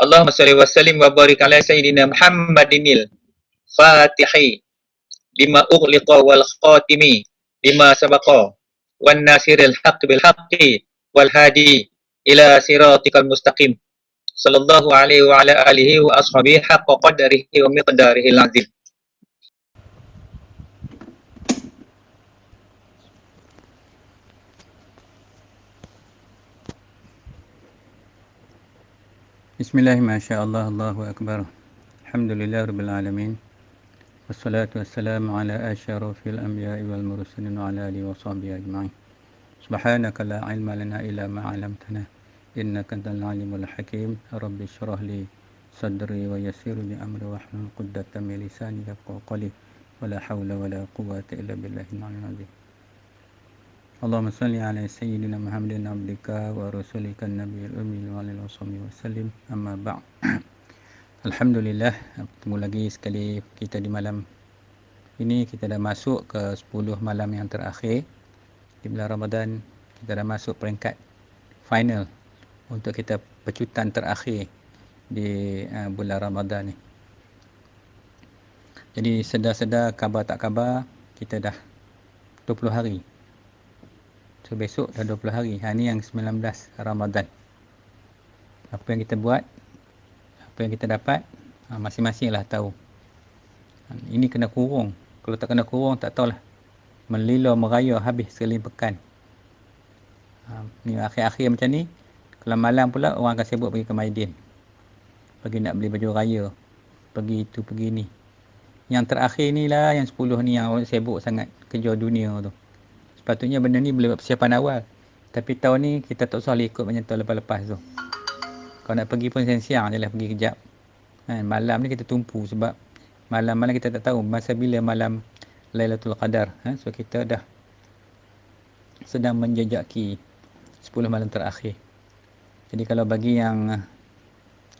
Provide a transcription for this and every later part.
Allahumma shalli wa sallim wa barik ala sayyidina Muhammadinil Fatihi lima ughliqa wal khatimi lima sabaqa wan nasiril haqqi bil haqqi wal hadi ila siratikal mustaqim sallallahu alaihi wa ala alihi wa ashabihi haqqa qadarihi wa miqdarihil azim. Bismillah, masyaallah, Allahu akbar. Alhamdulillah rabbil alamin. Wassalatu wassalamu ala asyrafil anbiya'i wal mursalin wa ala alihi wa sahbihi ajma'in. Subhanaka la ilma lana illa ma 'allamtana innaka antal alimul hakim. Rabbi shrah li sadri wa yassir li amri wahlul 'uqdatam min lisani yafqahu qawli. Wala haula wala quwwata illa billahil 'aliyyil 'azim. Allahumma salli ala sayyidina Muhammadin abdika wa rasulika nabiyil ummi wa alihi wa sallim. Amma ba'd. Alhamdulillah, bertemu lagi sekali kita di malam ini. Kita dah masuk ke 10 malam yang terakhir di bulan Ramadan. Kita dah masuk peringkat final untuk kita pecutan terakhir di bulan Ramadan ni. Jadi sedar-sedar khabar tak khabar, kita dah 20 hari. So besok dah 20 hari. Ni yang 19 Ramadan. Apa yang kita buat, apa yang kita dapat, masing-masing lah tahu. Ini kena kurung. Kalau tak kena kurung, tak tahulah. Melila meraya habis sekali pekan. Ni akhir-akhir macam ni. Kalau malam pula, orang akan sibuk pergi ke Maidin. Pergi nak beli baju raya. Pergi itu, pergi ni. Yang terakhir ni lah, yang 10 ni yang orang sibuk sangat kejar dunia tu. Sepatutnya benda ni boleh buat persiapan awal. Tapi tahun ni kita tak usah ikut macam tahun lepas-lepas tu. Kalau nak pergi pun siang-siang je lah, pergi kejap. Malam ni kita tumpu sebab malam-malam kita tak tahu masa bila malam Lailatul Qadar. So kita dah sedang menjejaki 10 malam terakhir. Jadi kalau bagi yang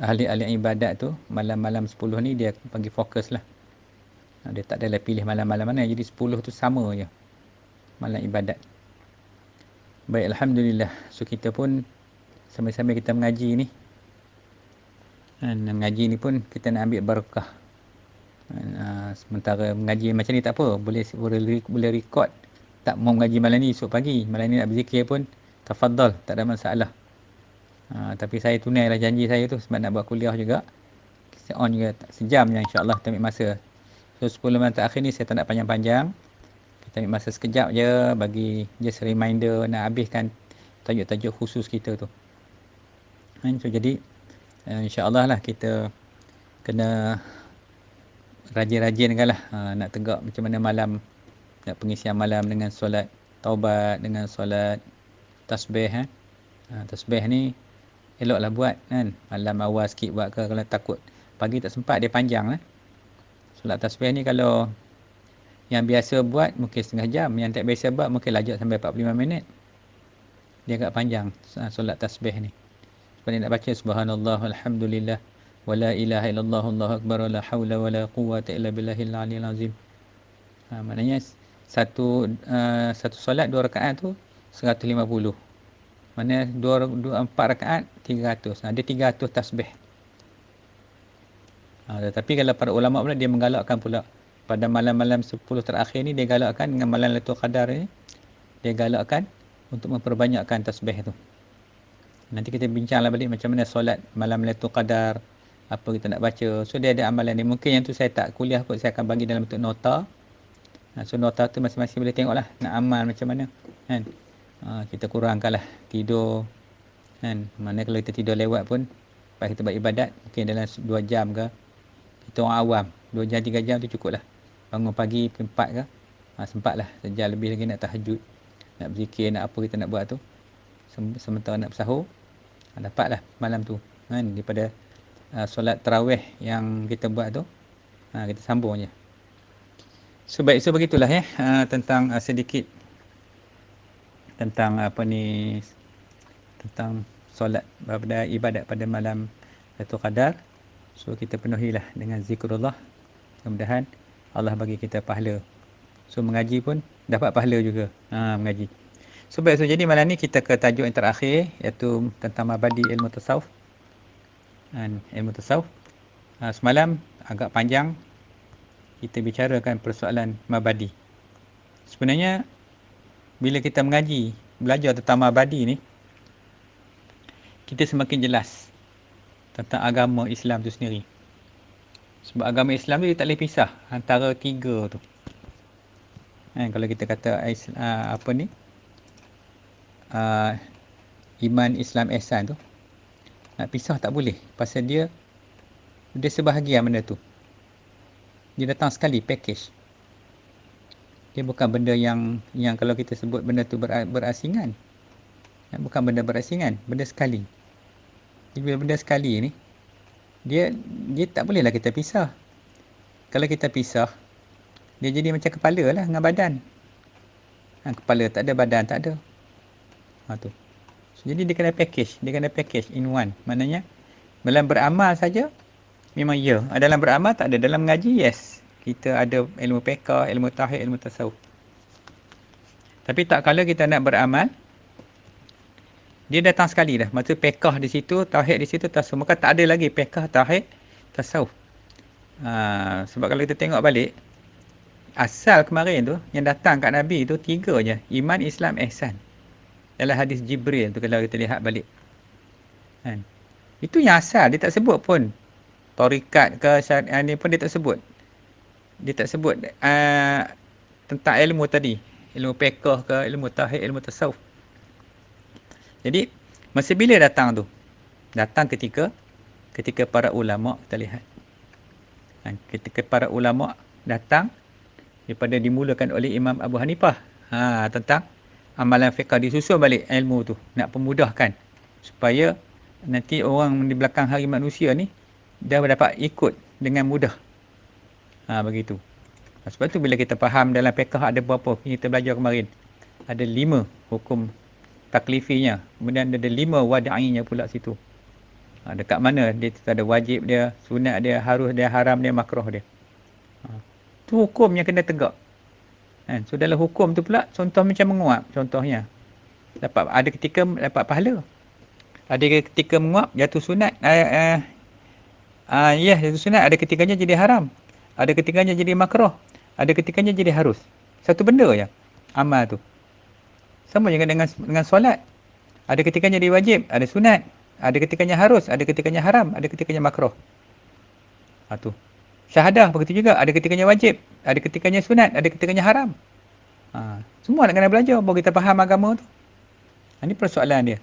ahli-ahli ibadat tu, malam-malam 10 ni dia bagi fokus lah. Dia tak adalah pilih malam-malam mana. Jadi 10 tu sama je malam ibadat. Baik, Alhamdulillah. So kita pun sambil-sambil kita mengaji ni, mengaji ni pun kita nak ambil barakah. Sementara mengaji macam ni tak apa, boleh record. Tak mau mengaji malam ni, esok pagi malam ni nak berzikir pun tafadhal, tak ada masalah. Tapi saya tunailah janji saya tu sebab nak buat kuliah juga. Kita on juga sejam je, insya-Allah kita ambil masa. So 10 malam terakhir ni saya tak nak panjang-panjang. Kita ambil masa sekejap je bagi just reminder nak habiskan tajuk-tajuk khusus kita tu. So jadi insya-Allah lah kita kena rajin-rajin kan lah, nak tegak macam mana malam, nak pengisian malam dengan solat taubat, dengan solat tasbih. Tasbih ni eloklah buat kan, malam awal sikit buat ke, kalau takut pagi tak sempat dia panjang lah. Solat tasbih ni kalau yang biasa buat mungkin setengah jam, yang tak biasa buat mungkin lajak sampai 45 minit. Dia agak panjang solat tasbih ni. Sebab dia nak baca subhanallah walhamdulillah wala ilaha illallah Allahu akbar la haula wala quwwata illa billahil aliyyil azim. Maknanya satu solat 2 rakaat tu 150. Maknanya 4 rakaat 300. Ada 300 tasbih. Tetapi kalau para ulama pula dia menggalakkan pula pada malam-malam 10 terakhir ni, dia galakkan dengan malam Lailatul Qadar ni, dia galakkan untuk memperbanyakkan tasbih tu. Nanti kita bincanglah balik macam mana solat malam Lailatul Qadar, apa kita nak baca. So dia ada amalan ni. Mungkin yang tu saya tak kuliah kot, saya akan bagi dalam bentuk nota. So nota tu masing-masing boleh tengoklah nak amal macam mana kan. Kita kurangkanlah tidur kan. Mana kalau kita tidur lewat pun, lepas kita buat ibadat mungkin dalam 2 jam ke. Kita orang awam 2 jam 3 jam tu cukup lah. Bangun pagi pukul 4 ke, sempatlah sejam lebih lagi nak tahajud, nak berzikir, nak apa kita nak buat tu. Sementara nak bersahur, dapatlah malam tu kan, daripada solat tarawih yang kita buat tu, kita sambung je. So baik, so begitulah tentang sedikit tentang tentang solat pada ibadat pada malam Lailatul Qadar. So kita penuhilah dengan zikrullah. Mudah-mudahan Allah bagi kita pahala. So mengaji pun dapat pahala juga, mengaji. So baik, so jadi malam ni kita ke tajuk yang terakhir, iaitu tentang mabadi ilmu tasawuf. Ilmu tasawuf. Semalam agak panjang kita bicarakan persoalan mabadi. Sebenarnya bila kita mengaji, belajar tentang mabadi ni, kita semakin jelas tentang agama Islam tu sendiri. Sebab agama Islam tu dia tak boleh pisah antara tiga tu. Kalau kita kata apa ni, iman, Islam, ihsan tu, nak pisah tak boleh. Pasal dia sebahagian benda tu. Dia datang sekali, package. Dia bukan benda yang kalau kita sebut benda tu berasingan. Bukan benda berasingan, benda sekali. Jadi bila benda sekali ni, dia tak bolehlah kita pisah. Kalau kita pisah, dia jadi macam kepala lah dengan badan. Kepala tak ada, badan tak ada. Tu. So, jadi dia kena package in one. Maknanya dalam beramal saja memang ya. Dalam beramal tak ada. Dalam mengaji, yes. Kita ada ilmu fiqh, ilmu tauhid, ilmu tasawuf. Tapi tak kala kita nak beramal, dia datang sekali dah. Maksud fiqh di situ, tauhid di situ, tasawuf. Maka tak ada lagi fiqh, tauhid, tasawuf. Sebab kalau kita tengok balik, asal kemarin tu, yang datang kat Nabi tu, 3 je. Iman, Islam, ihsan. Dalam hadis Jibril tu kalau kita lihat balik. Itu yang asal. Dia tak sebut pun. Tarikat ke, ni pun dia tak sebut. Dia tak sebut tentang ilmu tadi. Ilmu fiqh ke, ilmu tauhid, ilmu tasawuf. Jadi, masa bila datang tu? Datang ketika para ulama' kita lihat. Ketika para ulama' datang daripada dimulakan oleh Imam Abu Hanifah. Tentang amalan fiqh, disusun balik ilmu tu. Nak pemudahkan. Supaya nanti orang di belakang hari manusia ni dah dapat ikut dengan mudah. Begitu. Sebab tu bila kita faham dalam fiqh ada berapa, kita belajar kemarin. Ada 5 hukum taklifinya. Kemudian ada 5 wada'inya pula situ. Dekat mana dia ada wajib dia, sunat dia, harus dia, haram dia, makruh dia. Tu hukum yang kena tegak. So dalam hukum tu pula contoh macam menguap. Contohnya ada ketika dapat pahala. Ada ketika menguap jatuh sunat. Jatuh sunat. Ada ketikanya jadi haram. Ada ketikanya jadi makruh. Ada ketikanya jadi harus. Satu benda je amal tu. Sama juga dengan solat. Ada ketikanya jadi wajib, ada sunat. Ada ketikanya harus, ada ketikanya haram, ada ketikanya makruh. Tu. Syahadah begitu juga. Ada ketikanya wajib, ada ketikanya sunat, ada ketikanya haram. Semua nak kena belajar baru kita faham agama tu. Ini persoalan dia.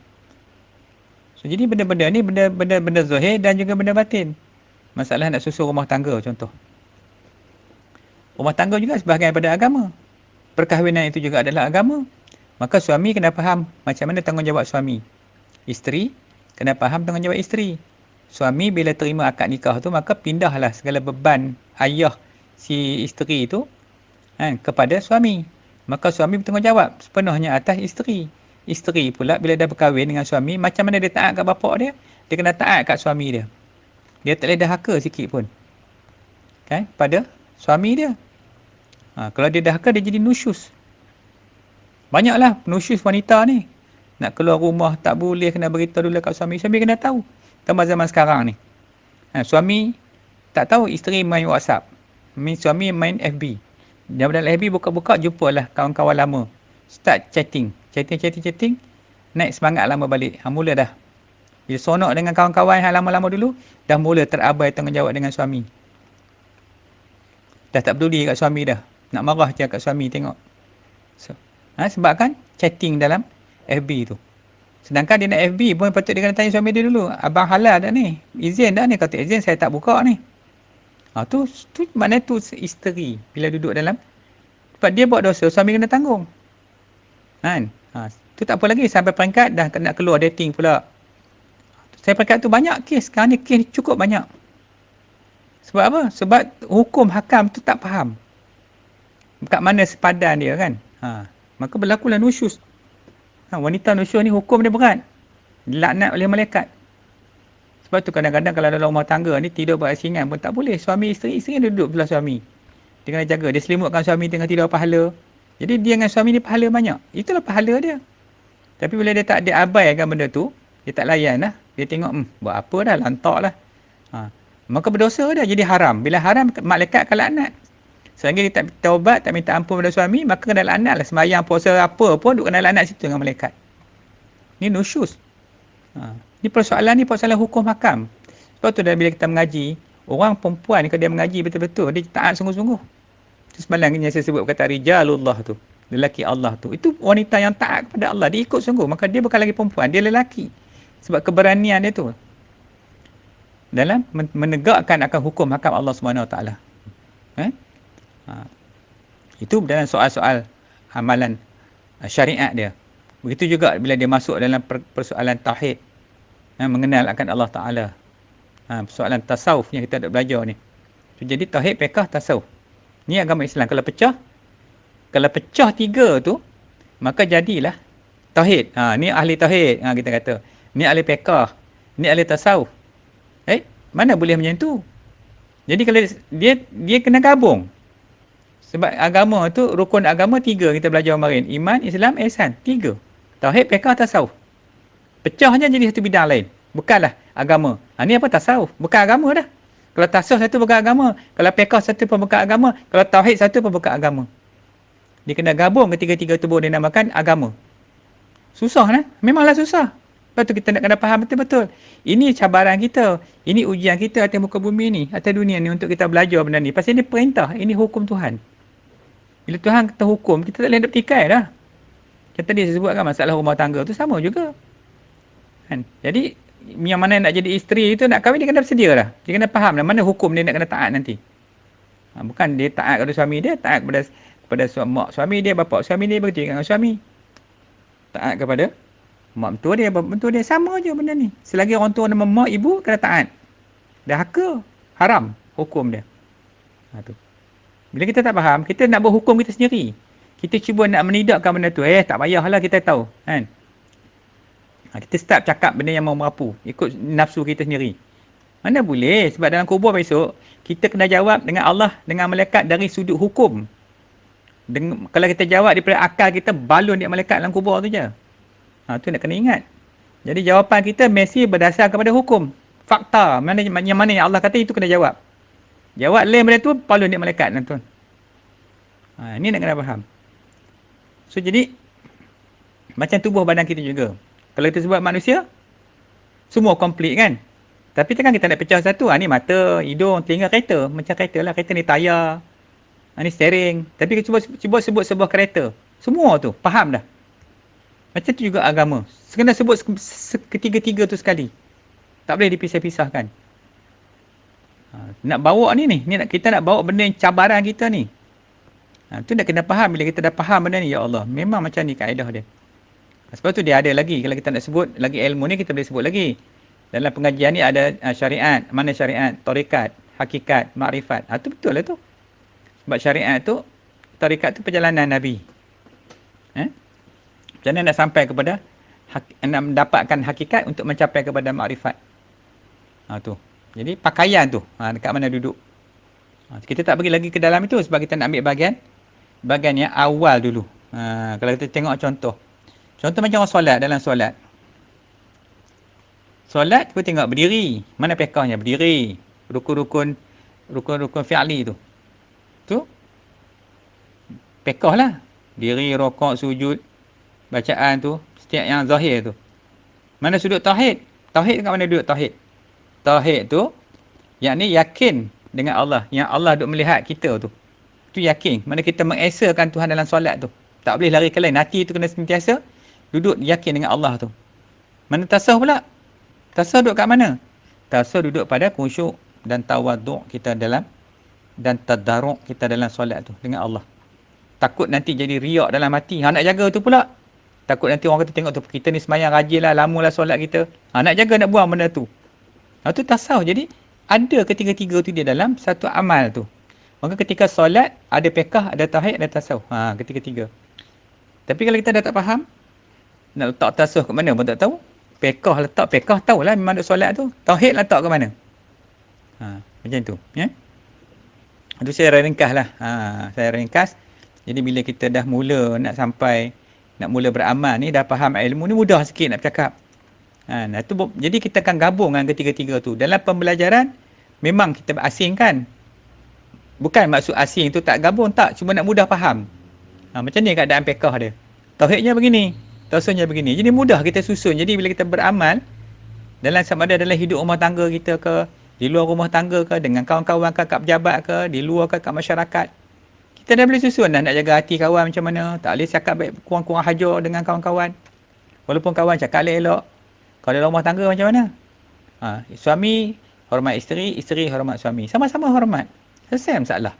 So, jadi benda-benda ni benda zahir dan juga benda batin. Masalah nak susun rumah tangga contoh. Rumah tangga juga sebahagian daripada agama. Perkahwinan itu juga adalah agama. Maka suami kena faham macam mana tanggungjawab suami. Isteri kena faham tanggungjawab isteri. Suami bila terima akad nikah tu, maka pindahlah segala beban ayah si isteri tu kepada suami. Maka suami bertanggungjawab sepenuhnya atas isteri. Isteri pula bila dah berkahwin dengan suami, macam mana dia taat kat bapak dia, dia kena taat kat suami dia. Dia tak boleh dahaka sikit pun. Pada suami dia. Kalau dia dahaka, dia jadi nusyus. Banyaklah nusyus wanita ni. Nak keluar rumah tak boleh, kena beritahu dulu kat suami. Suami kena tahu. Tambah zaman sekarang ni. Suami tak tahu isteri main WhatsApp. Suami main FB. Dalam FB buka-buka, jumpalah kawan-kawan lama. Start chatting. Chatting. Naik semangat lama balik. Mula dah. Bila sonok dengan kawan-kawan yang lama-lama dulu, dah mula terabai tanggungjawab dengan suami. Dah tak peduli kat suami dah. Nak marah je kat suami tengok. Sebab kan chatting dalam FB tu. Sedangkan dia nak FB pun patut dia kena tanya suami dia dulu. Abang halal tak ni? Izin tak ni? Kata izin, saya tak buka ni. Tu maknanya tu isteri bila duduk dalam. Sebab dia buat dosa, suami kena tanggung. Tu tak apa lagi sampai peringkat dah nak keluar dating pula. Saya peringkat tu banyak kes. Sekarang ni kes cukup banyak. Sebab apa? Sebab hukum hakam tu tak faham. Kat mana sepadan dia kan? Maka berlakulah nusyus. Wanita nusyus ni hukum dia berat. Dilaknat oleh malaikat. Sebab tu kadang-kadang kalau dalam rumah tangga ni tidur berasingan pun tak boleh. Suami isteri duduk belah suami. Dia kena jaga. Dia selimutkan suami tengah tidur pahala. Jadi dia dengan suami ni pahala banyak. Itulah pahala dia. Tapi bila dia tak ada abaikan benda tu, dia tak layan lah. Dia tengok, buat apa dah, lantak lah. Maka berdosa dah, jadi haram. Bila haram, malaikat akan laknat. Selagi dia tak taubat, tak minta ampun pada suami, maka kena laknat lah. Sembahyang, puasa apa pun, duk kena laknat situ dengan malaikat. Ni nusyus. Ni persoalan hukum hakam. Sebab tu bila kita mengaji, orang perempuan ni kalau dia mengaji betul-betul, dia taat sungguh-sungguh. Itu semalam yang saya sebut kata rijalullah tu. Lelaki Allah tu. Itu wanita yang taat kepada Allah. Dia ikut sungguh. Maka dia bukan lagi perempuan, dia lelaki. Sebab keberanian dia tu. Dalam menegakkan akan hukum hakam Allah SWT. Itu dalam soal-soal amalan syariat dia. Begitu juga bila dia masuk dalam persoalan tauhid, mengenal akan Allah Ta'ala. Persoalan tasawuf yang kita ada belajar ni. Jadi tauhid, fiqh, tasawuf. Ni agama Islam. Kalau pecah tiga tu, maka jadilah tauhid. Ni ahli tauhid, kita kata. Ni ahli fiqh, ni ahli tasawuf. Mana boleh macam tu? Jadi kalau dia kena gabung. Sebab agama tu, rukun agama 3 kita belajar kemarin. Iman, Islam, ihsan. 3. Tauhid, fiqh, tasawuf. Pecahnya jadi satu bidang lain. Bukanlah agama. Ni apa tasawuf? Bukan agama dah. Kalau tasawuf satu bukan agama. Kalau fiqh satu pun bukan agama. Kalau tauhid satu pun bukan agama. Dia kena gabung ketiga-tiga tu baru dinamakan agama. Susah lah. Memanglah susah. Lepas tu kita nak kena faham betul-betul. Ini cabaran kita. Ini ujian kita atas muka bumi ni. Atas dunia ni untuk kita belajar benda ni. Pasal ini perintah. Ini hukum Tuhan. Bila Tuhan kata hukum, kita tak boleh nak petikai dah. Yang tadi saya sebutkan masalah rumah tangga tu sama juga. Jadi, yang mana nak jadi isteri itu, nak kahwin, dia kena bersedia dah. Dia kena faham dah mana hukum dia nak kena taat nanti. Bukan dia taat kepada suami dia, taat kepada mak suami dia, bapak suami dia, begitu dengan suami. Taat kepada mak mentua dia, bapak mentua dia. Sama je benda ni. Selagi orang tua nama mak, ibu, kena taat. Dahaka, haram hukum dia. Tu. Bila kita tak faham, kita nak berhukum kita sendiri. Kita cuba nak menidakkan benda tu. Tak payahlah kita tahu. Kan? Kita start cakap benda yang mau merapu. Ikut nafsu kita sendiri. Mana boleh. Sebab dalam kubur besok, kita kena jawab dengan Allah, dengan malaikat dari sudut hukum. Kalau kita jawab daripada akal kita, balun dia malaikat dalam kubur tu je. Tu nak kena ingat. Jadi jawapan kita mesti berdasar kepada hukum. Fakta. Yang mana yang Allah kata itu kena jawab. Jawab lain benda tu, balun dia malaikat tuan. Ini nak kena faham. So jadi, macam tubuh badan kita juga. Kalau kita sebut manusia, semua komplit kan. Tapi kan kita nak pecah satu. Ni mata, hidung, telinga, kereta. Macam kereta lah. Kereta ni tayar. Ni steering. Tapi kita cuba sebut sebuah kereta. Semua tu, faham dah. Macam tu juga agama. Kena sebut ketiga-tiga tu sekali. Tak boleh dipisah-pisahkan. Nak bawa ni, kita nak bawa benda yang cabaran kita ni. Tu nak kena faham. Bila kita dah faham benda ni, ya Allah, memang macam ni kaedah dia. Sebab tu dia ada lagi. Kalau kita nak sebut lagi ilmu ni, kita boleh sebut lagi. Dalam pengajian ni ada syariat. Mana syariat? Tarekat, hakikat, makrifat. Tu betul lah tu. Sebab syariat tu, tarekat tu perjalanan Nabi. Macam mana nak sampai kepada, nak mendapatkan hakikat untuk mencapai kepada makrifat. Tu. Jadi pakaian tu, dekat mana duduk. Kita tak pergi lagi ke dalam itu sebab kita nak ambil bahagian yang awal dulu. Kalau kita tengok contoh macam orang solat, dalam solat. Solat, kita tengok berdiri. Mana fiqahnya? Berdiri. Rukun-rukun fi'li tu. Tu, fiqah lah. Diri, rokok, sujud, bacaan tu. Setiap yang zahir tu. Mana sudut tauhid? Tauhid dekat mana duduk tauhid? Tauhid tu, yakni yakin dengan Allah. Yang Allah duk melihat kita tu. Tu yakin. Mana kita mengesakan Tuhan dalam solat tu. Tak boleh lari ke lain. Hati tu kena sentiasa duduk yakin dengan Allah tu. Mana tasawuf pula? Tasawuf duduk kat mana? Tasawuf duduk pada khusyuk dan tawaduk kita dalam, dan tadaruk kita dalam solat tu dengan Allah. Takut nanti jadi riak dalam hati. Nak jaga tu pula. Takut nanti orang kata tengok tu, kita ni semayang rajin lah, lama lah solat kita. Nak jaga, nak buang benda tu. Tu tasawuf. Jadi ada ketiga-tiga tu dia dalam satu amal tu. Maka ketika solat, ada fiqh, ada tauhid, ada tasawuf. Ketiga-tiga. Tapi kalau kita dah tak faham, nak letak tasawuf kat mana pun tak tahu. Fiqh letak, fiqh tahulah memang duk solat tu. Tauhid letak kat mana? Macam tu. Itu saya ringkas lah. Saya ringkas. Jadi bila kita dah mula nak mula beramal ni, dah faham ilmu ni, mudah sikit nak bercakap. Jadi kita akan gabungkan ketiga-tiga tu. Dalam pembelajaran memang kita asingkan. Bukan maksud asing tu tak gabung, tak, cuma nak mudah faham. Macam ni keadaan fiqh dia. Tauhidnya begini, tauhidnya begini. Jadi mudah kita susun. Jadi bila kita beramal dalam sama ada dalam hidup rumah tangga kita ke, di luar rumah tangga ke, dengan kawan-kawan ke, kat pejabat ke, di luar ke, kat masyarakat, kita dah boleh susun dah nak jaga hati kawan macam mana. Tak boleh cakap baik, kurang-kurang hajar dengan kawan-kawan. Walaupun kawan cakap elok-elok. Kalau dalam rumah tangga macam mana? Suami hormat isteri, isteri hormat suami. Sama-sama hormat. Selesai masalah.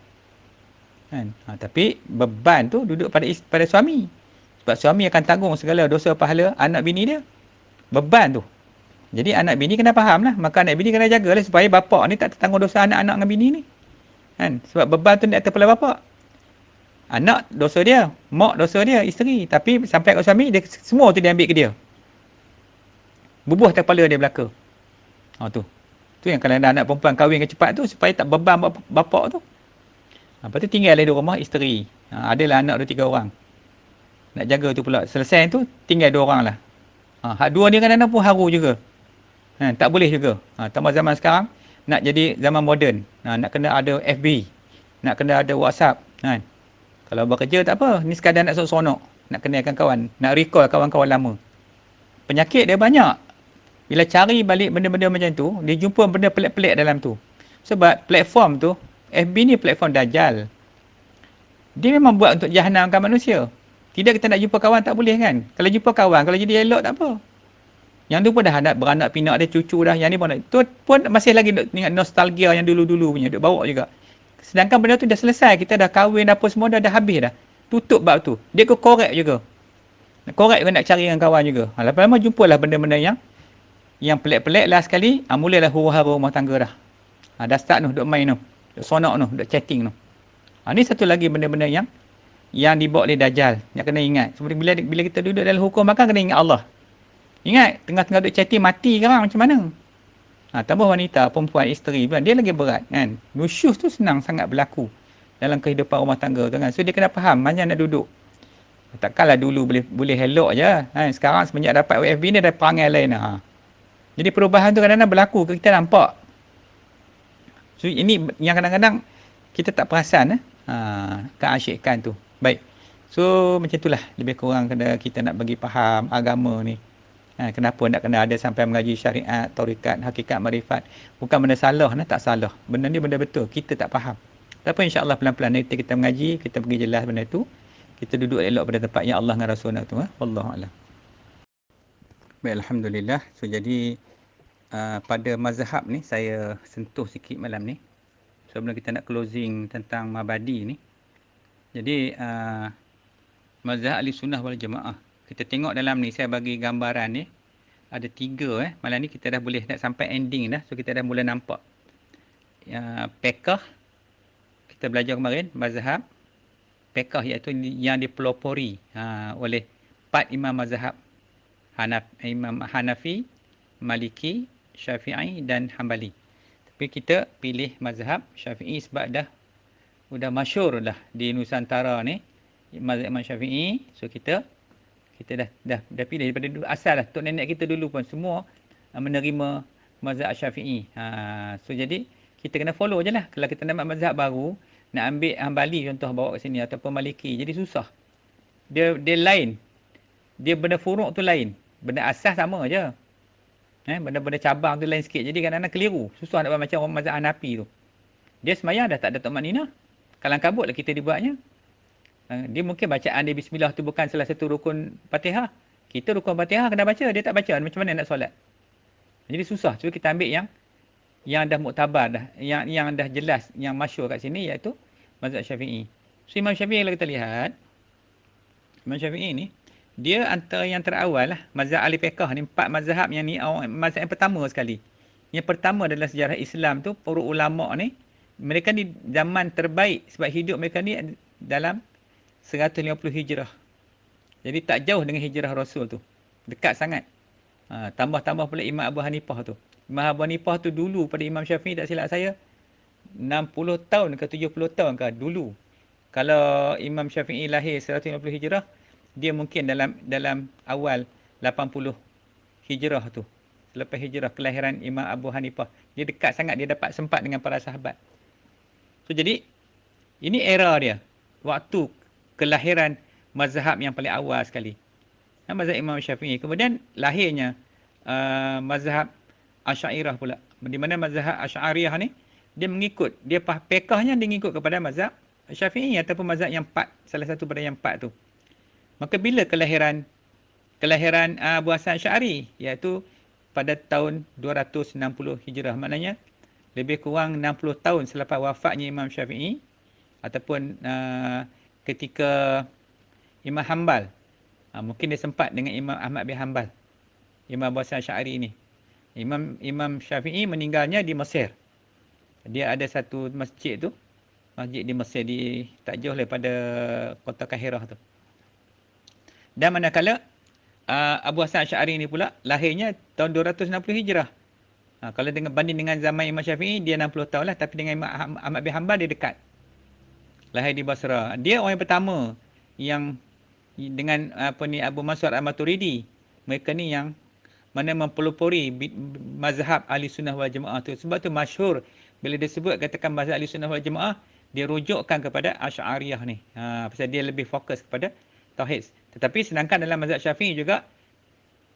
Kan? Tapi beban tu duduk pada suami. Sebab suami akan tanggung segala dosa pahala anak bini dia. Beban tu. Jadi anak bini kena faham lah. Maka anak bini kena jagalah supaya bapak ni tak tertanggung dosa anak-anak dengan bini ni. Kan? Sebab beban tu di atas kepala bapak. Anak dosa dia, mak dosa dia, isteri. Tapi sampai kat suami, dia, semua tu dia ambil ke dia. Bubuh atas kepala dia belaka. Tu. Tu yang kalau anak perempuan kahwin cepat tu supaya tak beban bapak tu. Lepas tu tinggal di rumah isteri. Adalah anak 2-3 orang. Nak jaga tu pula. Selesai tu tinggal 2 orang lah. Hak dua ni kadang-kadang pun haru juga. Tak boleh juga. Tambah zaman sekarang nak jadi zaman moden. Nak kena ada FB. Nak kena ada WhatsApp. Kalau bekerja tak apa. Ni sekadar nak sonok-sonok. Nak kenalkan kawan. Nak recall kawan-kawan lama. Penyakit dia banyak. Bila cari balik benda-benda macam tu, dia jumpa benda pelik-pelik dalam tu. Sebab platform tu, FB ni platform Dajjal. Dia memang buat untuk jahanamkan manusia. Tidak kita nak jumpa kawan tak boleh kan? Kalau jumpa kawan, kalau jadi elok tak apa. Yang tu pun dah ada beranak pinak dia, cucu dah. Yang ni pun, tu pun masih lagi ingat nostalgia yang dulu-dulu punya. Duk bawa juga. Sedangkan benda tu dah selesai. Kita dah kahwin apa semua dah habis dah. Tutup bab tu. Dia korek juga. Korek juga nak cari dengan kawan juga. Lama-lama jumpalah benda-benda yang pelik-pelik lah sekali. Mulalah huru-hara rumah tangga dah. Dah start tu, duk main tu. Duk sonok tu, duk chatting tu. Ni satu lagi benda-benda yang dibawa oleh Dajjal. Yang kena ingat. Seperti bila kita duduk dalam hukum makan, kena ingat Allah. Ingat, tengah-tengah duduk chatting, mati kan macam mana? Tambah wanita, perempuan, isteri, dia lagi berat kan. Nusyus tu senang sangat berlaku dalam kehidupan rumah tangga tu kan. So dia kena faham mana nak duduk. Takkanlah dulu boleh elok je. Sekarang semenjak dapat WFB ni ada perangai lain. Jadi perubahan tu kadang-kadang berlaku, kita nampak. So ini yang kadang-kadang kita tak perasan keasyikan tu. Baik. So macam itulah lebih kurang kita nak bagi faham agama ni. Kenapa nak kena ada sampai mengaji syariat, taurikat, hakikat, marifat. Bukan benda salah, tak salah. Benda ni benda betul. Kita tak faham. Tapi insya-Allah pelan-pelan nanti kita mengaji, kita pergi jelas benda tu. Kita duduk elok pada tempat yang Allah dan Rasul tu. Wallahu a'lam. Baik, alhamdulillah. So jadi pada mazhab ni saya sentuh sikit malam ni. Sebelum kita nak closing tentang mabadi ni. Jadi mazhab ahli sunnah wal jamaah. Kita tengok dalam ni, saya bagi gambaran ni. Ada 3 malam ni kita dah boleh nak sampai ending dah. So kita dah mula nampak. Fiqh. Kita belajar kemarin. Mazhab. Fiqh iaitu yang dipelopori oleh 4 imam mazhab. Imam Hanafi, Maliki, Syafi'i dan Hanbali. Tapi kita pilih mazhab Syafi'i sebab dah masyhur dah di Nusantara ni. Mazhab Imam Syafi'i. So kita dah pilih daripada dulu asal lah. Tok nenek kita dulu pun semua menerima mazhab Syafi'i. So jadi kita kena follow je lah. Kalau kita nak mazhab baru, nak ambil Hanbali contoh bawa ke sini ataupun Maliki, jadi susah. Dia lain. Dia benda furuk tu lain. Benda asas sama je. Benda-benda cabang tu lain sikit. Jadi kadang-kadang keliru. Susah nak buat macam orang mazhab Hanafi tu. Dia semayang dah tak ada tok maknina. Kalang kabut lah kita dibuatnya. Dia mungkin bacaan dia bismillah tu bukan salah satu rukun Fatihah. Kita rukun Fatihah kena baca, dia tak baca. Macam mana nak solat? Jadi susah. So kita ambil yang dah muktabar dah, yang dah jelas, yang masyhur kat sini iaitu mazhab Syafi'i. So Imam Syafi'i kalau kita lihat, Imam Syafi'i ni dia antara yang terawal lah mazhab ahli fiqh ni. 4 mazhab yang ni mazhab yang pertama sekali. Yang pertama dalam sejarah Islam tu, para ulama ni mereka ni zaman terbaik sebab hidup mereka ni dalam 150 hijrah. Jadi tak jauh dengan hijrah Rasul tu. Dekat sangat. Tambah-tambah pula Imam Abu Hanifah tu. Imam Abu Hanifah tu dulu pada Imam Syafi'i tak silap saya 60 tahun ke 70 tahun ke dulu. Kalau Imam Syafi'i lahir 150 hijrah, dia mungkin dalam awal 80 hijrah tu. selepas hijrah kelahiran Imam Abu Hanifah. Dia dekat sangat, dia dapat sempat dengan para sahabat. So jadi ini era dia. Waktu kelahiran mazhab yang paling awal sekali. Mazhab Imam Syafi'i. Kemudian lahirnya mazhab Asy'ariyah pula. Di mana mazhab Asy'ariyah ni dia mengikut, dia fiqhnya dia mengikut kepada mazhab Syafi'i ataupun mazhab yang empat, salah satu pada yang empat tu. Maka bila kelahiran Abu Hasan Asy'ari, iaitu pada tahun 260 Hijrah, maknanya lebih kurang 60 tahun selepas wafatnya Imam Syafi'i ataupun ketika Imam Hanbal, mungkin dia sempat dengan Imam Ahmad bin Hanbal, Imam Abu Hasan Asy'ari ini. Imam Syafi'i meninggalnya di Mesir. Dia ada satu masjid tu, masjid di Mesir, tak jauh daripada kota Kahirah tu. Dan manakala Abu Hasan Asy'ari ni pula lahirnya tahun 260 Hijrah. Kalau banding dengan zaman Imam Syafi'i, dia 60 tahun lah, tapi dengan Imam Ahmad bin Hanbal dia dekat. Lahir di Basra. Dia orang yang pertama yang dengan Abu Mansur Al-Maturidi. Mereka ni yang mana mempelopori mazhab Ahli Sunnah wal Jamaah tu. Sebab tu masyhur bila dia sebut katakan mazhab Ahli Sunnah wal Jamaah, dia rujukkan kepada Asy'ariyah ni. Pasal dia lebih fokus kepada tauhid. Tetapi sedangkan dalam mazhab Syafi'i juga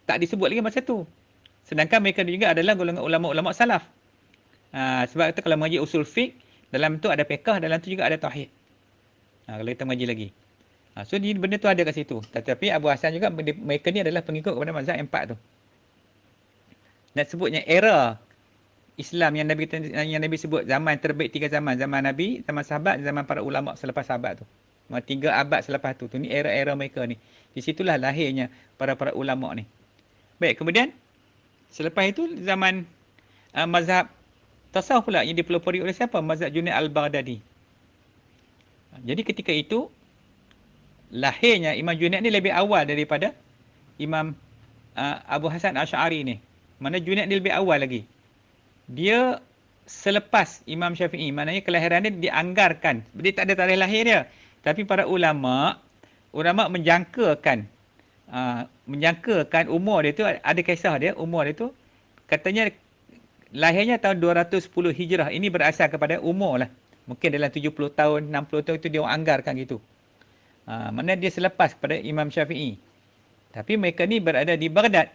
tak disebut lagi masa tu. Sedangkan mereka juga adalah golongan ulama-ulama salaf. Sebab itu kalau mengaji usul fiqh, dalam tu ada fiqh, dalam tu juga ada tauhid. Kalau kita mengaji lagi. So benda tu ada kat situ. Tetapi Abu Hasan juga, mereka ni adalah pengikut kepada mazhab yang empat tu. Dan sebutnya era Islam yang Nabi sebut zaman terbaik tiga zaman. Zaman Nabi, zaman sahabat, zaman para ulama selepas sahabat tu. 3 abad selepas tu. Ni era-era mereka ni. Di situlah lahirnya para ulama ni. Baik, kemudian selepas itu zaman mazhab tasawuf pula yang dipelopori oleh siapa? Mazhab Junaid Al-Baghdadi. Jadi ketika itu lahirnya Imam Junaid ni lebih awal daripada Imam Abu Hasan Asy'ari ni. Mana Junaid ni lebih awal lagi. Dia selepas Imam Syafi'i, maknanya kelahiran dia dianggarkan. Dia tak ada tarikh lahir dia. Tapi para ulama menjangkakan umur dia tu, ada kisah dia, umur dia tu katanya lahirnya tahun 210 Hijrah. Ini berasal kepada umur lah. Mungkin dalam 70 tahun, 60 tahun itu dia orang anggarkan gitu. Maknanya dia selepas kepada Imam Syafi'i. Tapi mereka ni berada di Baghdad.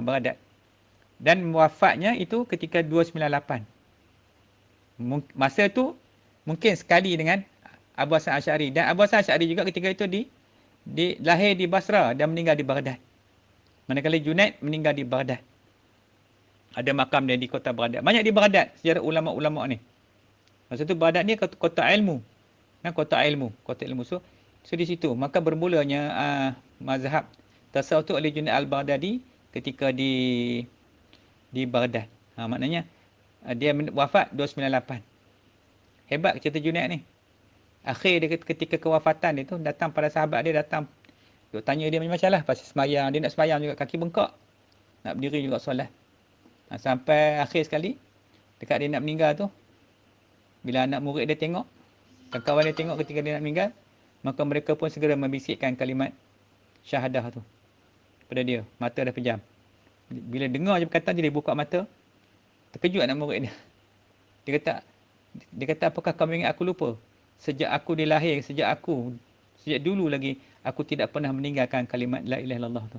Baghdad. Dan wafatnya itu ketika 298. Masa tu mungkin sekali dengan Abu Hasan Asy'ari. Dan Abu Hasan Asy'ari juga ketika itu lahir di Basra dan meninggal di Baghdad. Manakala Junaid meninggal di Baghdad. Ada makam dia di kota Baghdad. Banyak di Baghdad sejarah ulama-ulama ni. Masa tu Baghdad ni kota ilmu. Kota ilmu. So di situ maka bermulanya mazhab tasawuf tu oleh Junaid Al-Baghdadi ketika di Baghdad. Maknanya dia wafat 298. Hebat cerita Junaid ni. Akhir dia ketika kewafatan dia tu, datang para sahabat dia, datang duk tanya dia macam-macam lah pasal semayang. Dia nak semayang juga, kaki bengkak. Nak berdiri juga solat. Sampai akhir sekali, dekat dia nak meninggal tu, bila anak murid dia tengok, kawan dia tengok ketika dia nak meninggal, maka mereka pun segera membisikkan kalimat syahadah tu pada dia. Mata dah pejam. Bila dengar je perkataan dia buka mata, terkejut anak murid dia. Dia kata, apakah kamu ingat aku lupa? Sejak aku dilahir, sejak dulu lagi, aku tidak pernah meninggalkan kalimat la ilaha illallah tu.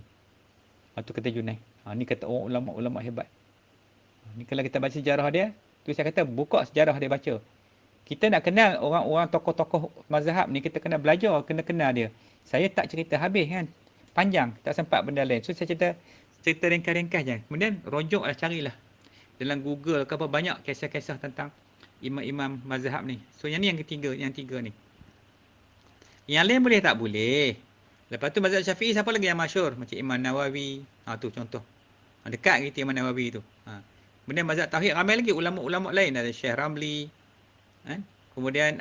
Itu kata Junaid. Ni kata orang ulama hebat. Ni kalau kita baca sejarah dia, tu saya kata buka sejarah dia baca. Kita nak kenal orang-orang tokoh-tokoh mazhab ni, kita kena belajar, kena kenal dia. Saya tak cerita habis kan. Panjang, tak sempat benda lain. So saya cerita ringkas-ringkas je. Kemudian rojoklah, carilah. Dalam Google ke apa, banyak kisah-kisah tentang imam-imam mazhab ni. So yang ni yang tiga ni. Yang lain boleh tak? Boleh. Lepas tu mazhab Syafi'i siapa lagi yang masyhur? Macam Imam Nawawi. Tu contoh. Dekat kita Imam Nawawi tu. Kemudian mazhab tauhid ramai lagi ulama-ulama lain, ada Syekh Ramli. Kemudian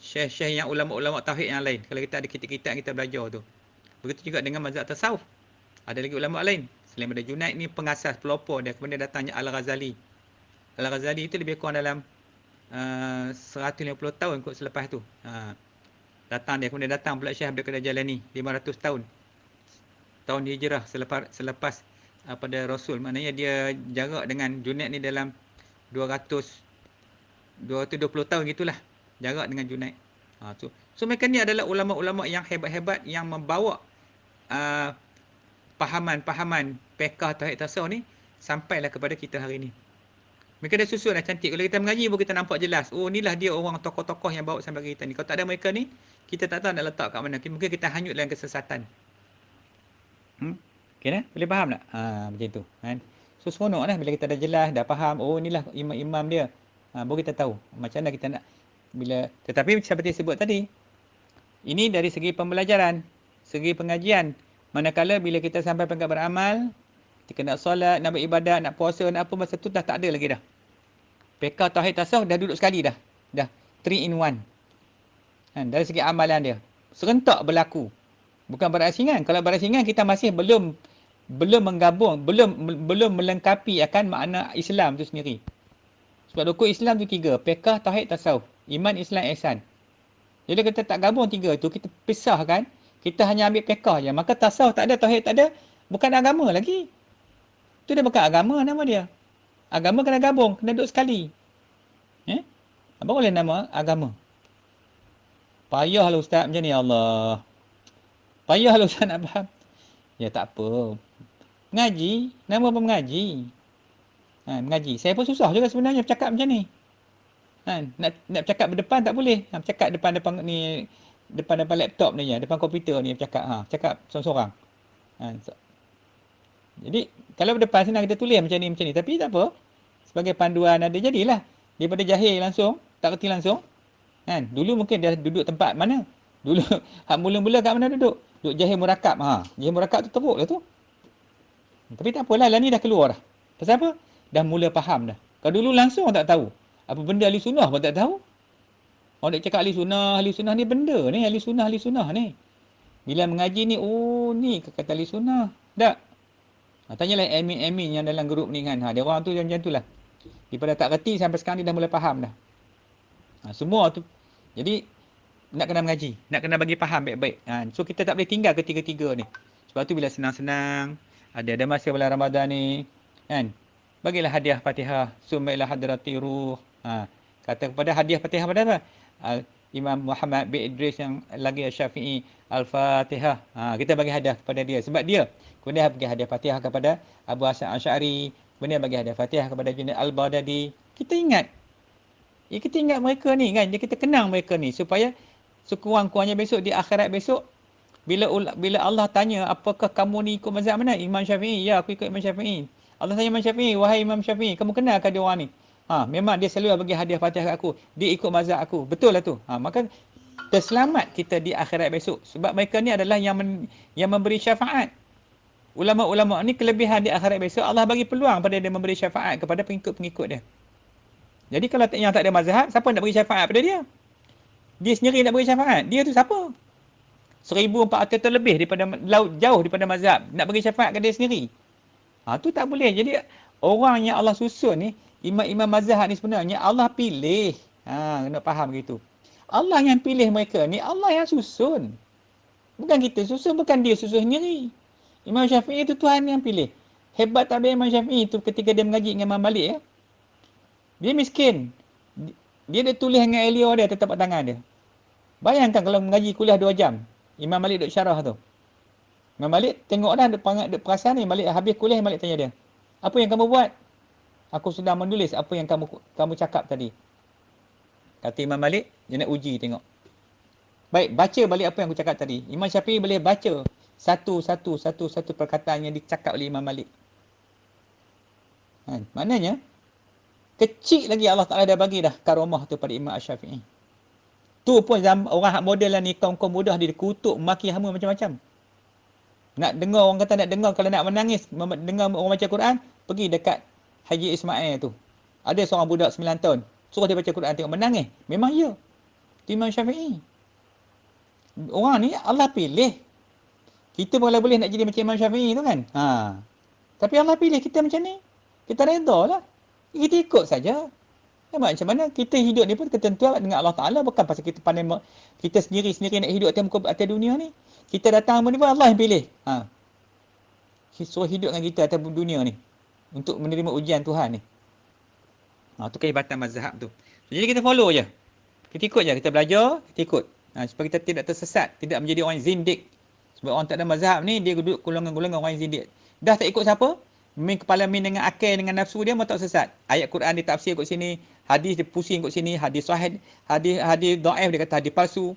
syekh-syekh yang ulama-ulama tauhid yang lain. Kalau kita ada kitab-kitab kita belajar tu. Begitu juga dengan mazhab tasawuf. Ada lagi ulama lain. Selain daripada Junaid ni pengasas, pelopor dia. Kemudian datangnya Al-Ghazali. Al-Ghazali itu lebih kurang dalam 150 tahun kot selepas tu. Datang dia. Kemudian datang pula Syekh Abdul Qadir Jalani. 500 tahun. Tahun hijrah selepas pada Rasul. Maknanya dia jarak dengan Junaid ni dalam 220 tahun gitulah. Jarak dengan Junaid. So mereka ni adalah ulama-ulama yang hebat-hebat yang membawa pahaman-pahaman fiqh tauhid tasawuf ni sampailah kepada kita hari ni. Mereka dah susun dah cantik. Kalau kita mengaji pun kita nampak jelas. Oh, inilah dia orang tokoh-tokoh yang bawa sampai kita ni. Kalau tak ada mereka ni, kita tak tahu nak letak kat mana. Mungkin kita hanyut dalam kesesatan. Okay dah? Boleh faham tak? Macam tu. Kan? So, seronok lah bila kita dah jelas, dah faham. Oh, inilah imam-imam dia. Baru kita tahu. Macam mana kita nak. Tetapi seperti sebut tadi, ini dari segi pembelajaran, segi pengajian. Manakala bila kita sampai peringkat beramal, kita nak solat, nak beribadat, nak puasa, nak apa, masa tu dah tak ada lagi dah. Fiqh tauhid tasawuf dah duduk sekali dah. Dah 3 in 1. Dari segi amalan dia. Serentak berlaku. Bukan berasingan. Kalau berasingan kita masih belum menggabung, belum melengkapi akan makna Islam tu sendiri. Sebab rukun Islam tu 3. Fiqh tauhid tasawuf. Iman, Islam, ihsan. Jadi kita tak gabung 3 tu, kita pisahkan, kita hanya ambil fiqh je. Maka tasawuf tak ada, tauhid tak ada, bukan agama lagi. Tu dah bukan agama nama dia. Agama kena gabung, kena duduk sekali. Apa boleh nama agama? Payahlah ustaz macam ni, Allah. Payahlah ustaz nak faham. Ya tak apa. Mengaji, nama apa mengaji? Mengaji. Saya pun susah juga sebenarnya bercakap macam ni. Nak bercakap berdepan tak boleh. Bercakap depan ni, depan laptop ni je, depan komputer ni bercakap. Cakap seorang-seorang. Jadi kalau berdepan senang kita tulis macam ni. Tapi tak apa. Sebagai panduan ada jadilah. Daripada jahil langsung, tak kerti langsung. Dulu mungkin dia duduk tempat mana? Dulu hak mula-mula kat mana duduk? Duduk Jahil Murakab. Jahil Murakab tu teruk lah tu. Tapi tak apalah, lah ni dah keluar dah. Pasal apa? Dah mula faham dah. Kalau dulu langsung tak tahu. Apa benda ahli sunnah pun tak tahu. Orang nak cakap ahli sunnah ni benda ni, ahli sunnah ni. Bila mengaji ni, oh ni kata ahli sunnah. Tak. Tanyalah admin yang dalam grup ni kan. Dia orang tu macam tu lah. Daripada tak reti sampai sekarang ni dah mula faham dah. Semua tu. Jadi nak kena mengaji, nak kena bagi faham baik-baik. So kita tak boleh tinggal ketiga-tiga ni. Sebab tu bila senang-senang, ada masa bulan Ramadan ni, kan? Bagilah hadiah Fatihah, sumailah hadrati ruh. Kata kepada hadiah Fatihah pada apa? Imam Muhammad bin Idris yang lagi Syafi'i, Al-Fatihah. Kita bagi hadiah kepada dia sebab dia. Kemudian bagi hadiah Fatihah kepada Abu Hasan Asy'ari, kemudian bagi hadiah Fatihah kepada Junaid Al-Baghdadi. Kita ingat. Kita ingat mereka ni kan, kita kenang mereka ni supaya sekurang-kurangnya besok di akhirat besok bila Allah tanya apakah kamu ni ikut mazhab mana? Imam Syafi'i. Ya, aku ikut Imam Syafi'i. Allah tanya Imam Syafi'i, wahai Imam Syafi'i, kamu kenalkah dia orang ni? Memang dia selalu bagi hadiah Fatihah kat aku. Dia ikut mazhab aku. Betul lah tu. Maka terselamat kita di akhirat besok sebab mereka ni adalah yang memberi syafaat. Ulama-ulama ni kelebihan di akhirat besok, Allah bagi peluang pada dia memberi syafaat kepada pengikut-pengikut dia. Jadi kalau yang tak ada mazhab, siapa nak beri syafaat pada dia? Dia sendiri nak beri syafaat. Dia tu siapa? 1,400 lebih daripada jauh daripada mazhab. Nak beri syafaat ke dia sendiri. Tu tak boleh. Jadi orang yang Allah susun ni, imam-imam mazhab ni sebenarnya Allah pilih. Nak faham gitu. Allah yang pilih mereka ni, Allah yang susun. Bukan kita susun, bukan dia susun sendiri. Imam Syafi'i itu Tuhan yang pilih. Hebat tak ada Imam Syafi'i itu ketika dia mengaji dengan Imam Malik ya. Dia miskin. Dia ada tulis dengan Elio dia tetap kat tangan dia. Bayangkan kalau mengaji kuliah 2 jam. Imam Malik duduk syarah tu. Imam Malik tengok dah, dia perasan ni. Malik habis kuliah, Malik tanya dia. Apa yang kamu buat? Aku sudah menulis apa yang kamu cakap tadi. Kata Imam Malik, dia nak uji tengok. Baik, baca balik apa yang aku cakap tadi. Imam Syafi'i boleh baca satu perkataan yang dicakap oleh Imam Malik. Maknanya, kecil lagi Allah Ta'ala dah bagi dah karamah tu pada Imam Syafi'i. Tu pun orang hak model lah ni, kaum-kaum mudah dia kutuk, maki hama macam-macam. Nak dengar orang kata nak dengar, kalau nak menangis, dengar orang baca Quran, pergi dekat Haji Ismail tu. Ada seorang budak 9 tahun, suruh dia baca Quran, tengok menangis. Memang ya. Tu Imam Syafi'i. Orang ni Allah pilih. Kita pun boleh nak jadi macam Imam Syafi'i tu kan. Tapi Allah pilih kita macam ni. Kita redha lah. Kita ikut saja. Macam mana kita hidup ni pun ketentuan dengan Allah Ta'ala. Bukan pasal kita pandai, kita sendiri nak hidup atas dunia ni. Kita datang ni pun Allah yang pilih. suruh hidup dengan kita atas dunia ni untuk menerima ujian Tuhan ni. Tu kehebatan mazhab tu. Jadi kita follow je. Kita ikut je, kita belajar, kita ikut. Supaya kita tidak tersesat, tidak menjadi orang zindik. Sebab orang tak ada mazhab ni, dia duduk golongan-golongan orang yang zindik. Dah tak ikut siapa? Main kepala main dengan akal, dengan nafsu dia, mau tak sesat. Ayat Quran dia tafsir kot sini, hadis dia pusing kot sini, hadis sahih, hadis dhaif dia kata hadis palsu.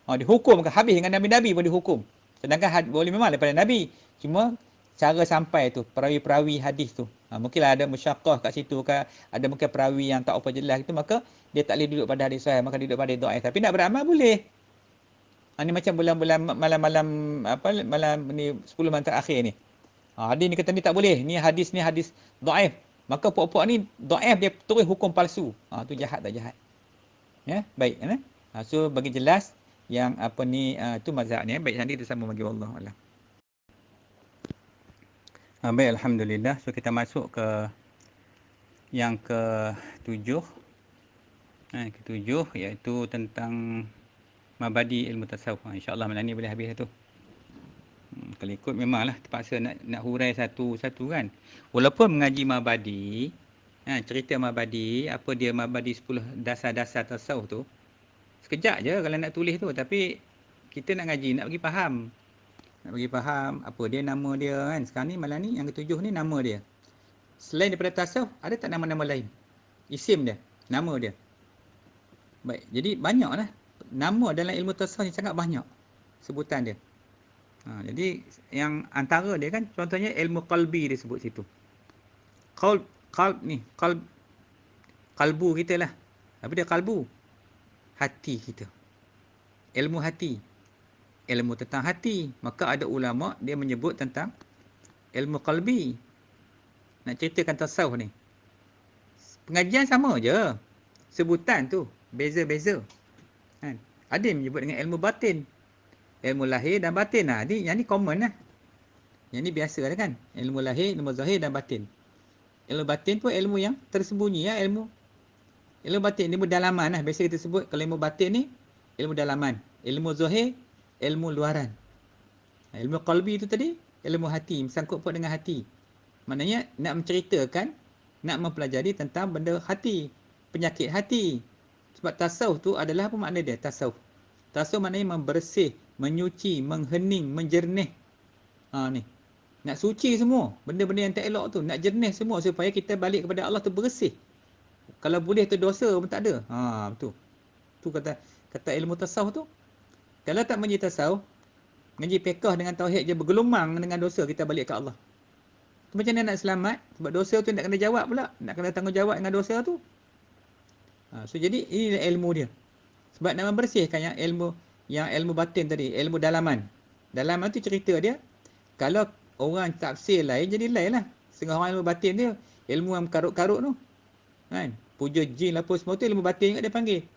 Dia hukum ke habis dengan nabi-nabi pun dihukum. Sedangkan boleh memang daripada nabi. Cuma cara sampai tu, perawi-perawi hadis tu. Mungkinlah ada musyaqqah kat situ ke, ada mungkin perawi yang tak apa jelas itu, maka dia tak boleh duduk pada hadis sahih, maka duduk pada hadis dhaif. Tapi nak beramal boleh. Ni macam bulan-bulan malam-malam malam ni 10 malam terakhir ni. Hadis ni kata ni tak boleh. Ni hadis dhaif. Maka puak-puak ni dhaif dia terus hukum palsu. Tu jahat tak jahat. Ya, baik kan? So bagi jelas yang tu mazhab ni. Baik, nanti kita sambung bagi wallah. Baik, alhamdulillah. So kita masuk ke yang ke-7. Ke-7 iaitu tentang mabadi ilmu tasawuf. InsyaAllah malam ni boleh habis tu. Kalau ikut memanglah terpaksa nak hurai satu-satu kan. Walaupun mengaji mabadi, cerita mabadi, apa dia mabadi 10 dasar-dasar tasawuf tu, sekejap je kalau nak tulis tu. Tapi kita nak ngaji, nak bagi faham. Nak bagi faham apa dia, nama dia kan. Sekarang ni malam ni yang ke-7 ni nama dia. Selain daripada tasawuf, ada tak nama-nama lain? Isim dia, nama dia. Baik, jadi banyaklah. Nama dalam ilmu tasawuf ni sangat banyak sebutan dia. Jadi yang antara dia kan, contohnya ilmu qalbi disebut situ. Qalbu kita lah. Apa dia qalbu? Hati kita. Ilmu hati. Ilmu tentang hati. Maka ada ulama dia menyebut tentang ilmu qalbi. Nak ceritakan tasawuf ni. Pengajian sama je. Sebutan tu beza-beza. Ada yang menyebut dengan ilmu batin. Ilmu lahir dan batin. Yang ni common lah. Yang ni biasa lah kan. Ilmu lahir, ilmu zahir dan batin. Ilmu batin pun ilmu yang tersembunyi ya. Ilmu batin, ilmu dalaman lah. Biasa kita sebut kalau ilmu batin ni, ilmu dalaman. Ilmu zahir, ilmu luaran. Ilmu qalbi itu tadi, ilmu hati. Sangkut pun dengan hati. Maknanya nak menceritakan, nak mempelajari tentang benda hati. Penyakit hati. Sebab tasawuf tu adalah apa makna dia? Tasawuf maknanya membersih, menyuci, menghening, menjernih. Ni. Nak suci semua. Benda-benda yang tak elok tu. Nak jernih semua supaya kita balik kepada Allah tu bersih. Kalau boleh tu dosa pun tak ada. Betul. Tu kata ilmu tasawuf tu. Kalau tak mengaji tasawuf, mengaji fiqh dengan tauhid je bergelumang dengan dosa, kita balik ke Allah. Tu macam mana nak selamat? Sebab dosa tu nak kena jawab pula. Nak kena tanggungjawab dengan dosa tu. So jadi ini ilmu dia. Sebab nak membersihkan yang ilmu batin tadi, ilmu dalaman. Dalaman tu cerita dia, kalau orang tafsir lain, jadi lain lah. Setengah orang ilmu batin dia, ilmu yang karut-karut tu. Kan? Puja jin apa semua tu ilmu batin juga dia panggil.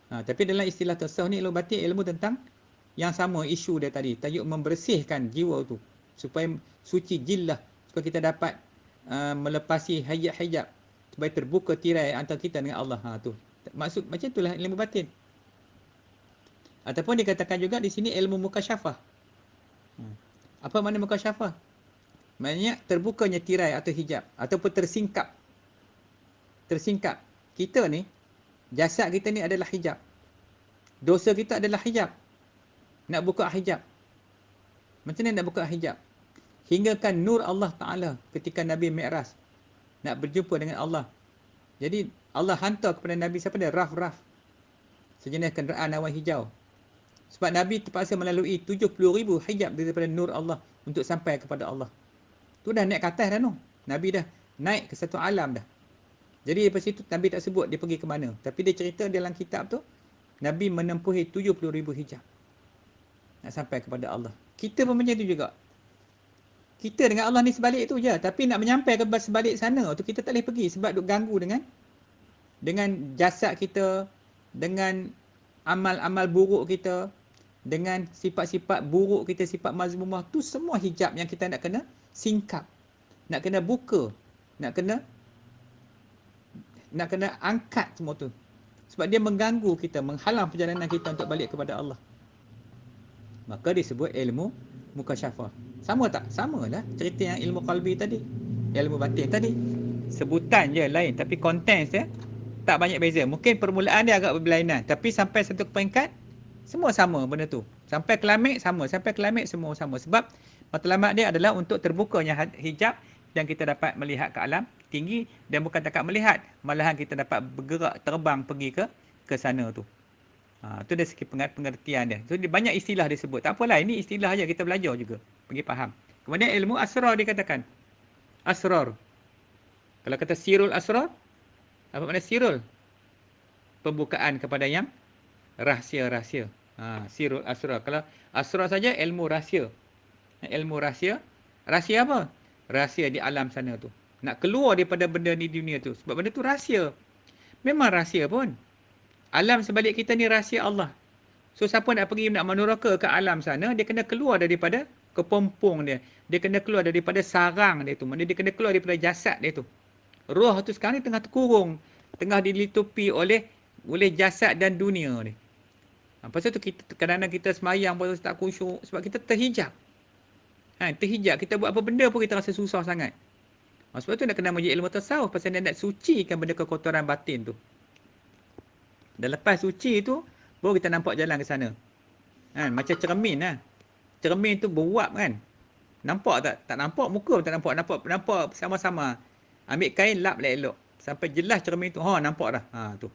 Tapi dalam istilah tasawuf ni, ilmu batin, ilmu tentang yang sama isu dia tadi. Tajuk membersihkan jiwa tu. Supaya suci jillah. Supaya kita dapat melepasi hijab-hijab. Supaya terbuka tirai antara kita dengan Allah. Tu. Maksud macam itulah ilmu batin. Ataupun dikatakan juga di sini ilmu mukasyafah. Apa makna mukasyafah? Maknanya terbukanya tirai atau hijab. Ataupun tersingkap. Kita ni, jasad kita ni adalah hijab. Dosa kita adalah hijab. Nak buka hijab. Macam mana nak buka hijab? Hinggakan nur Allah Ta'ala ketika Nabi Mi'raj. Nak berjumpa dengan Allah. Jadi Allah hantar kepada Nabi siapa dia? Raf. Sejenis kenderaan awan hijau. Sebab Nabi terpaksa melalui 70,000 hijab daripada nur Allah untuk sampai kepada Allah. Tu dah naik ke atas dah tu. Nabi dah naik ke satu alam dah. Jadi daripada situ Nabi tak sebut dia pergi ke mana. Tapi dia cerita dalam kitab tu, Nabi menempuhi 70,000 hijab. Nak sampai kepada Allah. Kita pun macam tu juga. Kita dengan Allah ni sebalik tu je. Tapi nak menyampai ke sebalik sana tu kita tak boleh pergi. Sebab duk ganggu dengan jasad kita, dengan amal-amal buruk kita, dengan sifat-sifat buruk kita, sifat mazmumah tu semua hijab yang kita nak kena singkap. Nak kena buka. Nak kena angkat semua tu. Sebab dia mengganggu kita, menghalang perjalanan kita untuk balik kepada Allah. Maka disebut ilmu mukasyafah. Sama tak? Samalah cerita yang ilmu qalbi tadi, ilmu batin tadi. Sebutan je lain tapi kontens dia tak banyak beza. Mungkin permulaan dia agak berberlainan, tapi sampai satu peringkat semua sama benda tu. Sampai kelamek sama, sampai kelamek semua sama. Sebab matlamat dia adalah untuk terbukanya hijab dan kita dapat melihat ke alam tinggi, dan bukan takat melihat, malahan kita dapat bergerak terbang pergi ke sana tu. Tu dari segi pengertian dia. So, dia banyak istilah disebut. Tak apalah, ini istilah aja, kita belajar juga. Pergi faham. Kemudian ilmu asrar dikatakan. Asrar. Kalau kata sirul asrar, apa makna sirul? Pembukaan kepada yang rahsia-rahsia. Sirul asrar. Kalau asrar saja ilmu rahsia. Ilmu rahsia. Rahsia apa? Rahsia di alam sana tu. Nak keluar daripada benda di dunia tu. Sebab benda tu rahsia. Memang rahsia pun. Alam sebalik kita ni rahsia Allah. So siapa nak pergi nak meneraka ke alam sana, dia kena keluar daripada kepompong dia. Dia kena keluar daripada sarang dia tu. Maksudnya dia kena keluar daripada jasad dia tu. Roh tu sekarang ni tengah terkurung, tengah dilitupi oleh jasad dan dunia ni. Pasal tu kita kadang-kadang kita semayang pun tak khusyuk sebab kita terhijab. Terhijab, kita buat apa benda pun kita rasa susah sangat. Sebab tu nak kena menjadi ilmu tasawuf, pasal dia nak sucikan benda kekotoran batin tu. Dan lepas suci tu, baru kita nampak jalan ke sana. Macam cermin lah. Cermin tu beruap kan. Nampak tak? Tak nampak, muka pun tak nampak. Nampak sama-sama. Ambil kain, lap elok-elok. Sampai jelas cermin tu. Nampak dah. Tu.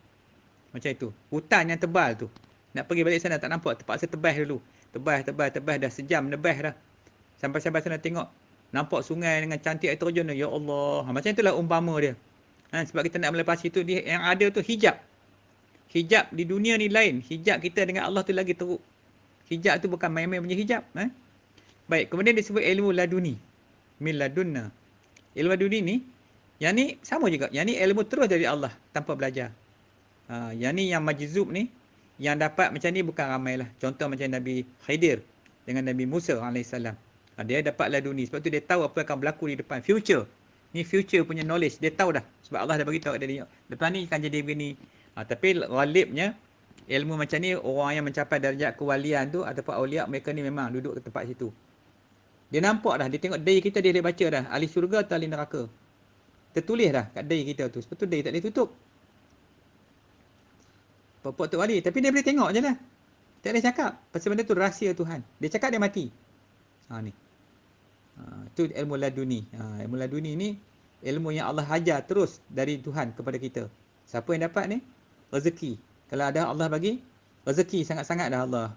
Macam itu. Hutan yang tebal tu. Nak pergi balik sana tak nampak. Terpaksa tebas dulu. Tebas. Dah sejam nebas dah. Sampai sana tengok. Nampak sungai dengan cantik air terjun. Ya Allah. Macam itulah umpama dia. Sebab kita nak melepasi tu, dia, yang ada tu hijab. Hijab di dunia ni lain. Hijab kita dengan Allah tu lagi teruk. Hijab tu bukan main-main punya hijab. Baik, kemudian disebut ilmu laduni. Min ladunna. Ilmu laduni ni, yang ni sama juga. Yang ni ilmu terus dari Allah tanpa belajar. Yang ni yang majzub ni, yang dapat macam ni bukan ramai lah. Contoh macam Nabi Khidir dengan Nabi Musa AS. Dia dapat laduni. Sebab tu dia tahu apa akan berlaku di depan. Future. Ni future punya knowledge. Dia tahu dah. Sebab Allah dah beritahu dia. Depan ni akan jadi begini. Tapi ghalibnya, ilmu macam ni, orang yang mencapai darjat kewalian tu, ataupun awliya, mereka ni memang duduk ke tempat situ. Dia nampak dah, dia tengok dai kita, dia boleh baca dah. Ahli syurga atau ahli neraka. Tertulis dah kat dai kita tu. Sebab tu dai tak boleh tutup. Pokok tu wali. Tapi dia boleh tengok je lah. Tak boleh cakap. Pasal benda tu rahsia Tuhan. Dia cakap dia mati. Ni. Tu ilmu laduni. Ilmu laduni ni ilmu yang Allah hajar terus dari Tuhan kepada kita. Siapa yang dapat ni? Rezeki. Kalau ada Allah bagi, rezeki sangat-sangat dah Allah.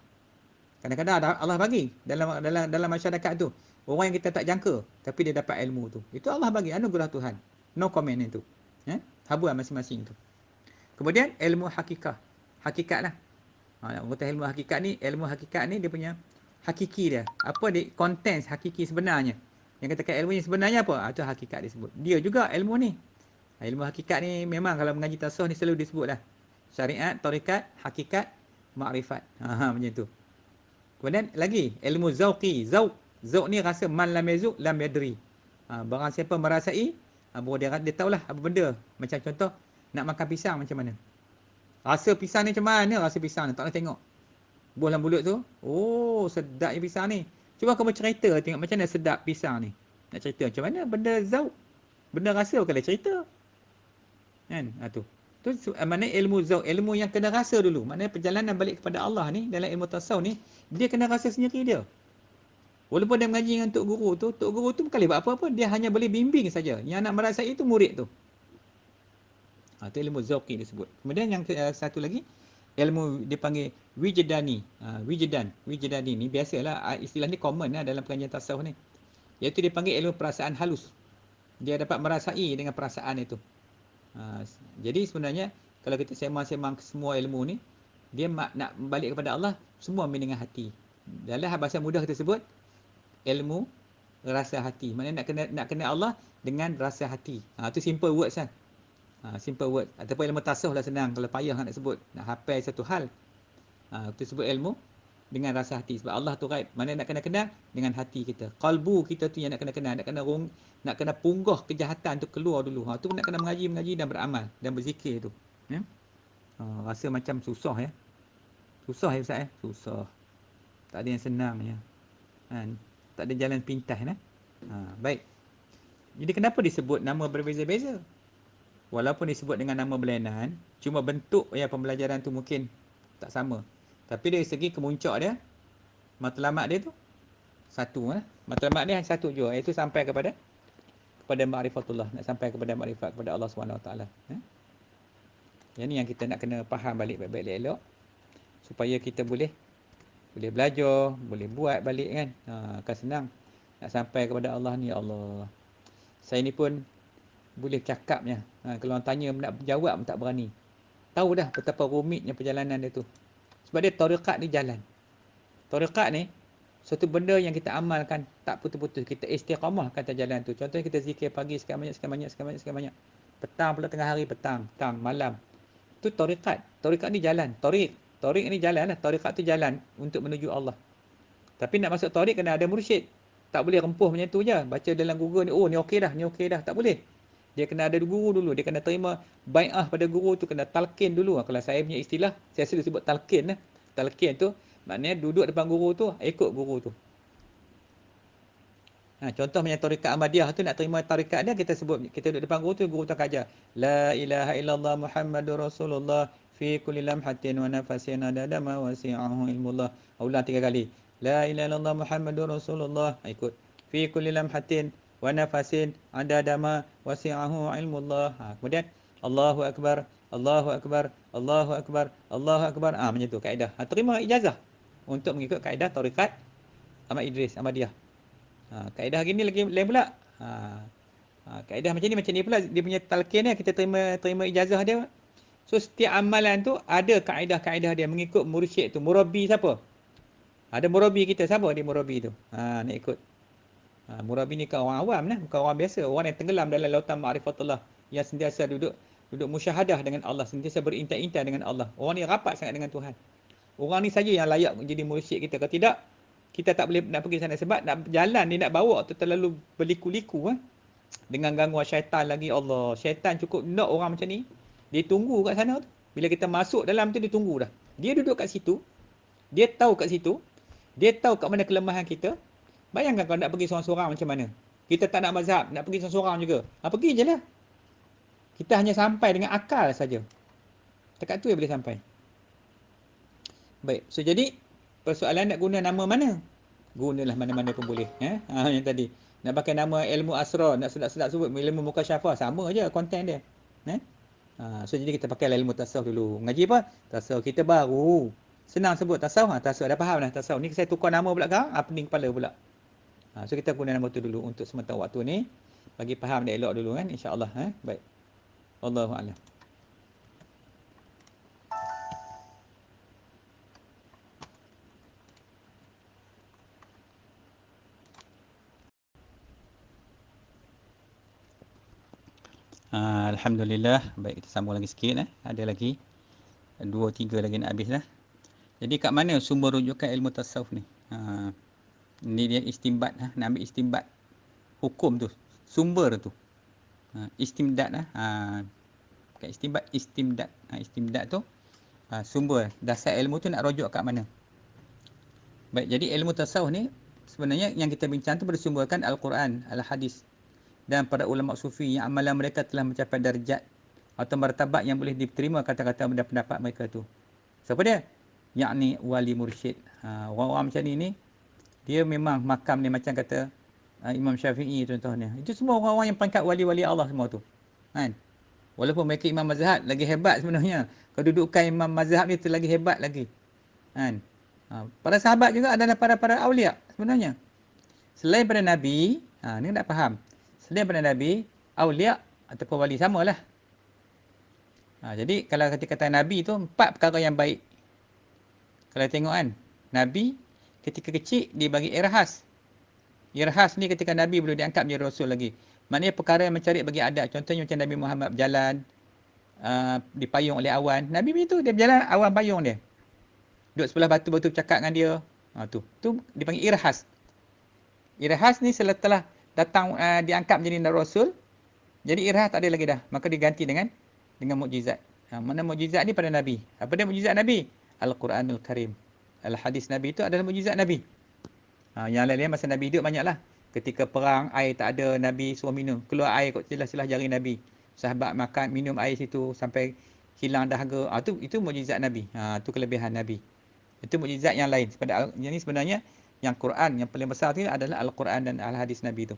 Kadang-kadang ada Allah bagi dalam masyarakat tu. Orang yang kita tak jangka, tapi dia dapat ilmu tu. Itu Allah bagi, anugerah Tuhan. No comment itu. Habuan masing-masing tu. Kemudian ilmu hakikat. Hakikat lah. Ilmu hakikat ni dia punya hakiki dia. Apa dia? Contents hakiki sebenarnya. Yang katakan ilmu ni sebenarnya apa? Itu hakikat disebut. Dia juga ilmu ni. Ilmu hakikat ni memang kalau mengaji tasawuf ni selalu disebut lah. Syariat, tarikat, hakikat, makrifat. Macam tu. Kemudian lagi ilmu zauqi. Zauq ni rasa man lam yazuk lam yadri. Barang siapa merasai, baru dia tahulah apa benda. Macam contoh nak makan pisang macam mana. Rasa pisang ni macam mana rasa pisang ni? Tak boleh tengok. Buah dalam mulut tu, sedapnya pisang ni. Cuba kamu cerita tengok macam mana sedap pisang ni. Nak cerita macam mana? Benda zauq. Benda rasa bukanlah cerita. Kan? Tu. Tu maknanya ilmu zauq, ilmu yang kena rasa dulu. Maknanya perjalanan balik kepada Allah ni dalam ilmu tasawuf ni, dia kena rasa sendiri dia. Walaupun dia mengaji dengan Tok Guru tu bukan boleh buat apa-apa, dia hanya boleh bimbing saja. Yang nak merasai itu murid tu. Itu ilmu zauqi disebut. Kemudian yang satu lagi, ilmu dipanggil wijdani. Wijdani ni biasalah istilah ni common lah dalam pengajian tasawuf ni. Iaitu dipanggil ilmu perasaan halus. Dia dapat merasai dengan perasaan itu. Jadi sebenarnya kalau kita semang-semang semua ilmu ni, dia nak balik kepada Allah, semua main dengan hati. Dalam bahasa mudah kita sebut ilmu rasa hati. Maknanya nak kena Allah dengan rasa hati. Itu simple words kan. Simple word. Ataupun ilmu tasawuf lah senang. Kalau payah nak sebut, nak hafal satu hal, itu sebut ilmu dengan rasa hati. Sebab Allah tu gaib. Mana nak kena kenal dengan hati kita. Qalbu kita tu yang nak kena kenal. Nak kena punggah kejahatan tu keluar dulu. Tu nak kena mengaji dan beramal dan berzikir tu. Rasa macam susah ya. Susah ya Ustaz ya? Susah. Tak ada yang senang ya. Tak ada jalan pintas. Baik. Jadi kenapa disebut nama berbeza-beza? Walaupun disebut dengan nama berlainan, cuma bentuk pembelajaran tu mungkin tak sama. Tapi dari segi kemuncak dia, matlamat dia tu satu. Matlamat dia hanya satu jua, iaitu sampai kepada ma'rifatullah, nak sampai kepada makrifat kepada Allah SWT. Yang ni yang kita nak kena faham balik baik-baik elok supaya kita boleh belajar, boleh buat balik kan. Akan senang nak sampai kepada Allah ni. Allah, saya ni pun boleh cakapnya, kalau orang tanya nak jawab tak berani. Tahu dah betapa rumitnya perjalanan dia tu. Sebab dia tarikat ni jalan. Tarikat ni suatu benda yang kita amalkan tak putus-putus. Kita istiqamah kata jalan tu. Contohnya kita zikir pagi sekian banyak. Petang pula, tengah hari petang, malam. Tu tarikat. Tarikat ni jalan. Tarik ni jalan lah. Tarikat tu jalan untuk menuju Allah. Tapi nak masuk tarik kena ada mursyid. Tak boleh rempuh macam tu je. Baca dalam Google ni, oh ni okey dah. Tak boleh. Dia kena ada guru dulu. Dia kena terima bai'ah pada guru tu. Kena talqin dulu. Kalau saya punya istilah, saya selalu sebut talqin. Talqin tu maknanya duduk depan guru tu, ikut guru tu. Contoh macam tarikat Ahmadiyah tu, nak terima tarikat dia, kita sebut, kita duduk depan guru tu akan ajar. La ilaha illallah Muhammadur Rasulullah fi kulli lamhatin wa nafasin adada ma wasi'ahu ilmullah. Ulang 3 kali. La ilaha illallah Muhammadur Rasulullah. Ikut. Fi kulli lamhatin wa nafasin adada ma wasi'ahu ilmullah. Kemudian Allahu Akbar, Allahu Akbar, Allahu Akbar, Allahu Akbar. Macam tu kaedah. Terima ijazah untuk mengikut kaedah tarikat Ahmad Idris Ahmadiyah. Kaedah gini lagi lain pula. Kaedah macam ni pula dia punya talqin dia, kita terima ijazah dia. So setiap amalan tu ada kaedah-kaedah dia mengikut mursyid tu. Murabbi siapa? Ada murabbi kita, siapa dia murabbi tu? Nak ikut. Murabbi ni kan orang awam lah, bukan orang biasa, orang yang tenggelam dalam lautan ma'rifatullah, yang sentiasa duduk musyahadah dengan Allah, sentiasa berintai-intai dengan Allah. Orang ni rapat sangat dengan Tuhan. Orang ni saja yang layak menjadi mursyid kita. Kalau tidak, kita tak boleh nak pergi sana. Sebab nak jalan dia nak bawa tu terlalu berliku-liku. Dengan gangguan syaitan lagi. Allah, syaitan cukup nak orang macam ni. Dia tunggu kat sana tu. Bila kita masuk dalam tu, dia tunggu dah. Dia duduk kat situ. Dia tahu kat situ. Dia tahu kat mana kelemahan kita. Bayangkan kalau nak pergi seorang-seorang macam mana. Kita tak nak mazhab, nak pergi seorang-seorang juga. Pergi je lah. Kita hanya sampai dengan akal saja. Dekat tu dia boleh sampai. Baik, so jadi persoalan nak guna nama mana? Gunalah mana-mana pun boleh. Yang tadi. Nak pakai nama ilmu asrar, nak sedap-sedap sebut ilmu mukasyafah, sama je konten dia. So jadi kita pakai ilmu tasawuf dulu. Ngaji apa? Tasawuf. Kita baru senang sebut tasawuf. Tasawuf dah faham dah tasawuf. Ni saya tukar nama pula kan? Pening kepala pula. So kita guna nama tu dulu untuk sementara waktu ni. Bagi faham dia elok dulu kan, insya-Allah. Baik. Wallahu a'lam. Alhamdulillah. Baik, kita sambung lagi sikit. Ada lagi 2-3 lagi nak habis dah. Jadi kat mana sumber rujukan ilmu tasawuf ni? Ni dia istimbat. Nak ambil istimbat hukum tu, sumber tu. Istimdad bukan istimbat, istimdad. Istimdad tu sumber, dasar ilmu tu nak rujuk kat mana. Baik, jadi ilmu tasawuf ni sebenarnya yang kita bincang tu bersumberkan Al-Quran, Al-Hadis dan para ulama sufi yang amalan mereka telah mencapai darjat atau martabat yang boleh diterima kata-kata dan pendapat mereka tu. Siapa dia? Yakni wali mursyid. Orang-orang macam ni dia memang makam ni macam kata Imam Syafi'i contohnya. Itu semua orang-orang yang pangkat wali-wali Allah semua tu. Kan? Walaupun mereka imam mazhab, lagi hebat sebenarnya. Kedudukan imam mazhab ni tu lagi hebat lagi. Kan? Para sahabat juga adalah para awliya sebenarnya. Selain pada Nabi, ni nak faham. Selain pada Nabi, awliya ataupun wali samalah. Jadi kalau kita kata Nabi tu 4 perkara yang baik. Kalau tengok kan, Nabi ketika kecil dia bagi irhas. Irhas ni ketika Nabi belum diangkat menjadi Rasul lagi. Maknanya perkara yang mencari bagi adat. Contohnya macam Nabi Muhammad berjalan, dipayung oleh awan. Nabi begitu, dia berjalan, awan payung dia. Duduk sebelah batu-batu bercakap dengan dia. Tu dipanggil irhas. Irhas ni setelah datang diangkat menjadi Rasul, jadi irhas tak ada lagi dah. Maka diganti dengan mukjizat. Mana mukjizat ni pada Nabi. Apa dia mukjizat Nabi? Al-Quranul Karim. Al-Hadis Nabi itu adalah mukjizat Nabi. Yang lain-lain masa Nabi hidup banyaklah. Ketika perang, air tak ada, Nabi suruh minum. Keluar air kot celah-celah jari Nabi. Sahabat makan, minum air situ sampai hilang dahaga. Itu mukjizat Nabi. Itu kelebihan Nabi. Itu mukjizat yang lain. Yang ni sebenarnya yang Quran, yang paling besar tu adalah Al-Quran dan Al-Hadis Nabi tu.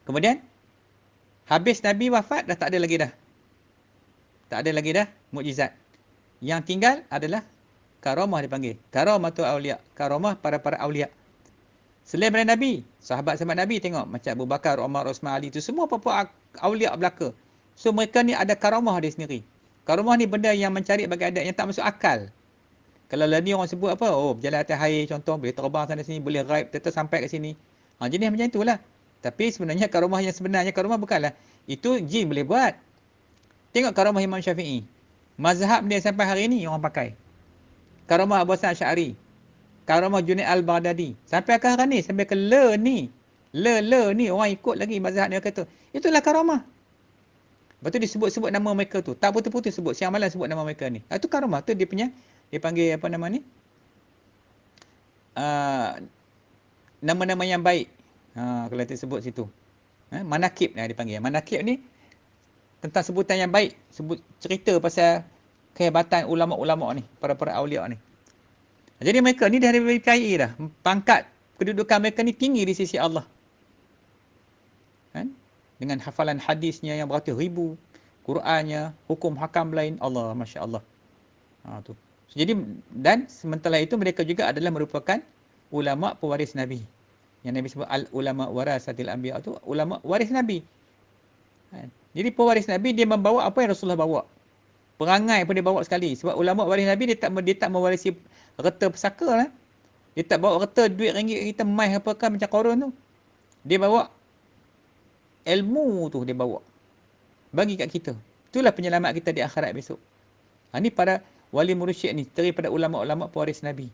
Kemudian, habis Nabi wafat, dah tak ada lagi dah. Tak ada lagi dah mukjizat. Yang tinggal adalah karamah dipanggil. Karamatul awliya. Karamah para awliya. Selain daripada Nabi, sahabat-sahabat Nabi tengok macam Abu Bakar, Umar, Osman, Ali tu semua apa-apa awliya belaka. So mereka ni ada karamah dia sendiri. Karamah ni benda yang mencari bagi adat yang tak masuk akal. Kalau lah ni orang sebut apa? Oh, berjalan atas air contoh, boleh terbang sana sini, boleh raib, tetap sampai kat sini. Jenis macam itulah. Tapi sebenarnya karamah yang sebenarnya, karamah bukanlah. Itu jin boleh buat. Tengok karamah Imam Syafi'i. Mazhab dia sampai hari ni orang pakai. Karamah Abu Hasan Asy'ari. Karamah Junaid Al-Baghdadi. Sampai akhir ni, sampai ke ni. Ni orang ikut lagi mazhab dia kata. Itulah karamah. Lepas tu disebut-sebut nama mereka tu. Tak putus-putus sebut. Siang malam sebut nama mereka ni. Itu karamah. Tu dia punya, dia panggil apa nama ni? Nama-nama yang baik. Kalau kita sebut situ. Manakib dia panggil. Manakib ni tentang sebutan yang baik. Sebut cerita pasal kehebatan ulama'-ulama' ni. Para-para awliya' ni. Jadi mereka ni dah dipercayai dah. Pangkat kedudukan mereka ni tinggi di sisi Allah. Kan? Dengan hafalan hadisnya yang beratus ribu. Qurannya, hukum hakam lain. Allah, Masya Allah. Tu. Jadi, dan sementara itu mereka juga adalah merupakan ulama' pewaris Nabi. Yang Nabi sebut al-ulama' warasatil anbiya' tu ulama' waris Nabi. Jadi pewaris Nabi dia membawa apa yang Rasulullah bawa. Perangai pun dia bawa sekali. Sebab ulama' waris Nabi dia tak mewarisi reta pesaka lah. Dia tak bawa reta duit ringgit kita mai apa kan macam korun tu. Dia bawa ilmu tu dia bawa. Bagi kat kita. Itulah penyelamat kita di akhirat besok. Ni para wali mursyid ni daripada ulama'-ulama' pewaris Nabi.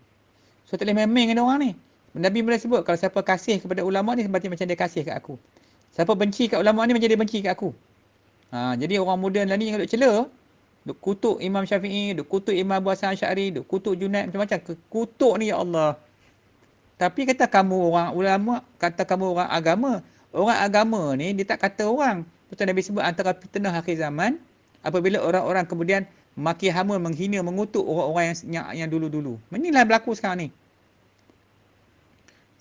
So tak boleh main-main dengan orang ni. Nabi boleh sebut kalau siapa kasih kepada ulama' ni seperti macam dia kasih kat aku. Siapa benci kat ulama' ni macam dia benci kat aku. Jadi orang moden lah ni yang duk cela, duk kutuk Imam Syafi'i, duk kutuk Imam Abu Hasan Asy'ari, duk kutuk Junaid macam-macam. Kutuk ni ya Allah. Tapi kata kamu orang ulama, kata kamu orang agama. Orang agama ni dia tak kata orang. Betul Nabi sebut antara fitnah akhir zaman apabila orang-orang kemudian maki hama, menghina, mengutuk orang-orang yang dulu-dulu. Inilah berlaku sekarang ni.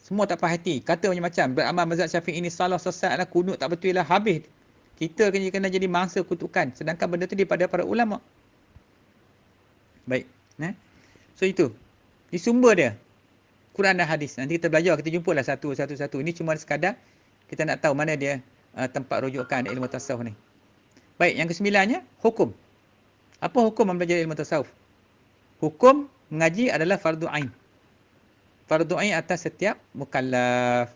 Semua tak puas hati. Kata macam-macam. Beramal mazhab Syafi'i ini salah, sesat lah, kunut tak betul lah. Habis. Kita kena jadi mangsa kutukan. Sedangkan benda tu daripada para ulama'. Baik. So itu. Di sumber dia. Quran dan hadis. Nanti kita belajar. Kita jumpalah satu-satu. Ini cuma sekadar kita nak tahu mana dia tempat rujukan ilmu tasawuf ni. Baik. Yang kesembilannya. Hukum. Apa hukum mempelajari ilmu tasawuf? Hukum mengaji adalah fardu ain. Fardu ain atas setiap mukallaf.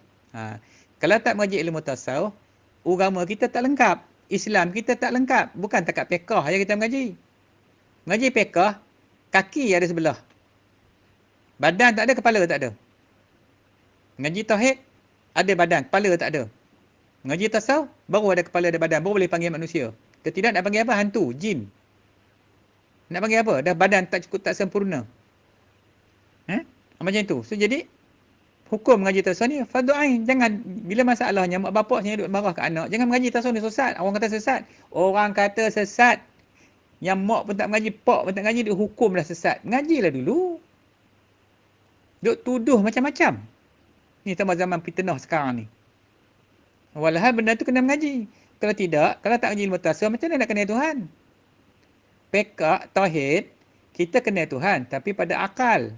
Kalau tak mengaji ilmu tasawuf, agama kita tak lengkap. Islam kita tak lengkap. Bukan takat fiqh aja kita mengaji. Mengaji fiqh, kaki ada sebelah. Badan tak ada, kepala tak ada. Mengaji tauhid, ada badan, kepala tak ada. Mengaji tasawuf, baru ada kepala, ada badan. Baru boleh panggil manusia. Kalau tidak nak panggil apa? Hantu, jin. Nak panggil apa? Dah badan tak cukup, tak sempurna. Macam itu. So jadi, hukum mengaji tasawuf ni fardu ain. Jangan bila masalahnya mak bapak sendiri duk marah ke anak, jangan mengaji tasawuf ni sesat. Orang kata sesat. Orang kata sesat. Yang mak pun tak mengaji, pak pun tak mengaji, dia hukum dah sesat. Mengajilah dulu. Duk tuduh macam-macam. Ni tambah zaman fitnah sekarang ni. Walhal benda tu kena mengaji. Kalau tidak, kalau tak mengaji ilmu tasawuf, macam mana nak kenal Tuhan? Fiqh, tauhid, kita kenal Tuhan tapi pada akal.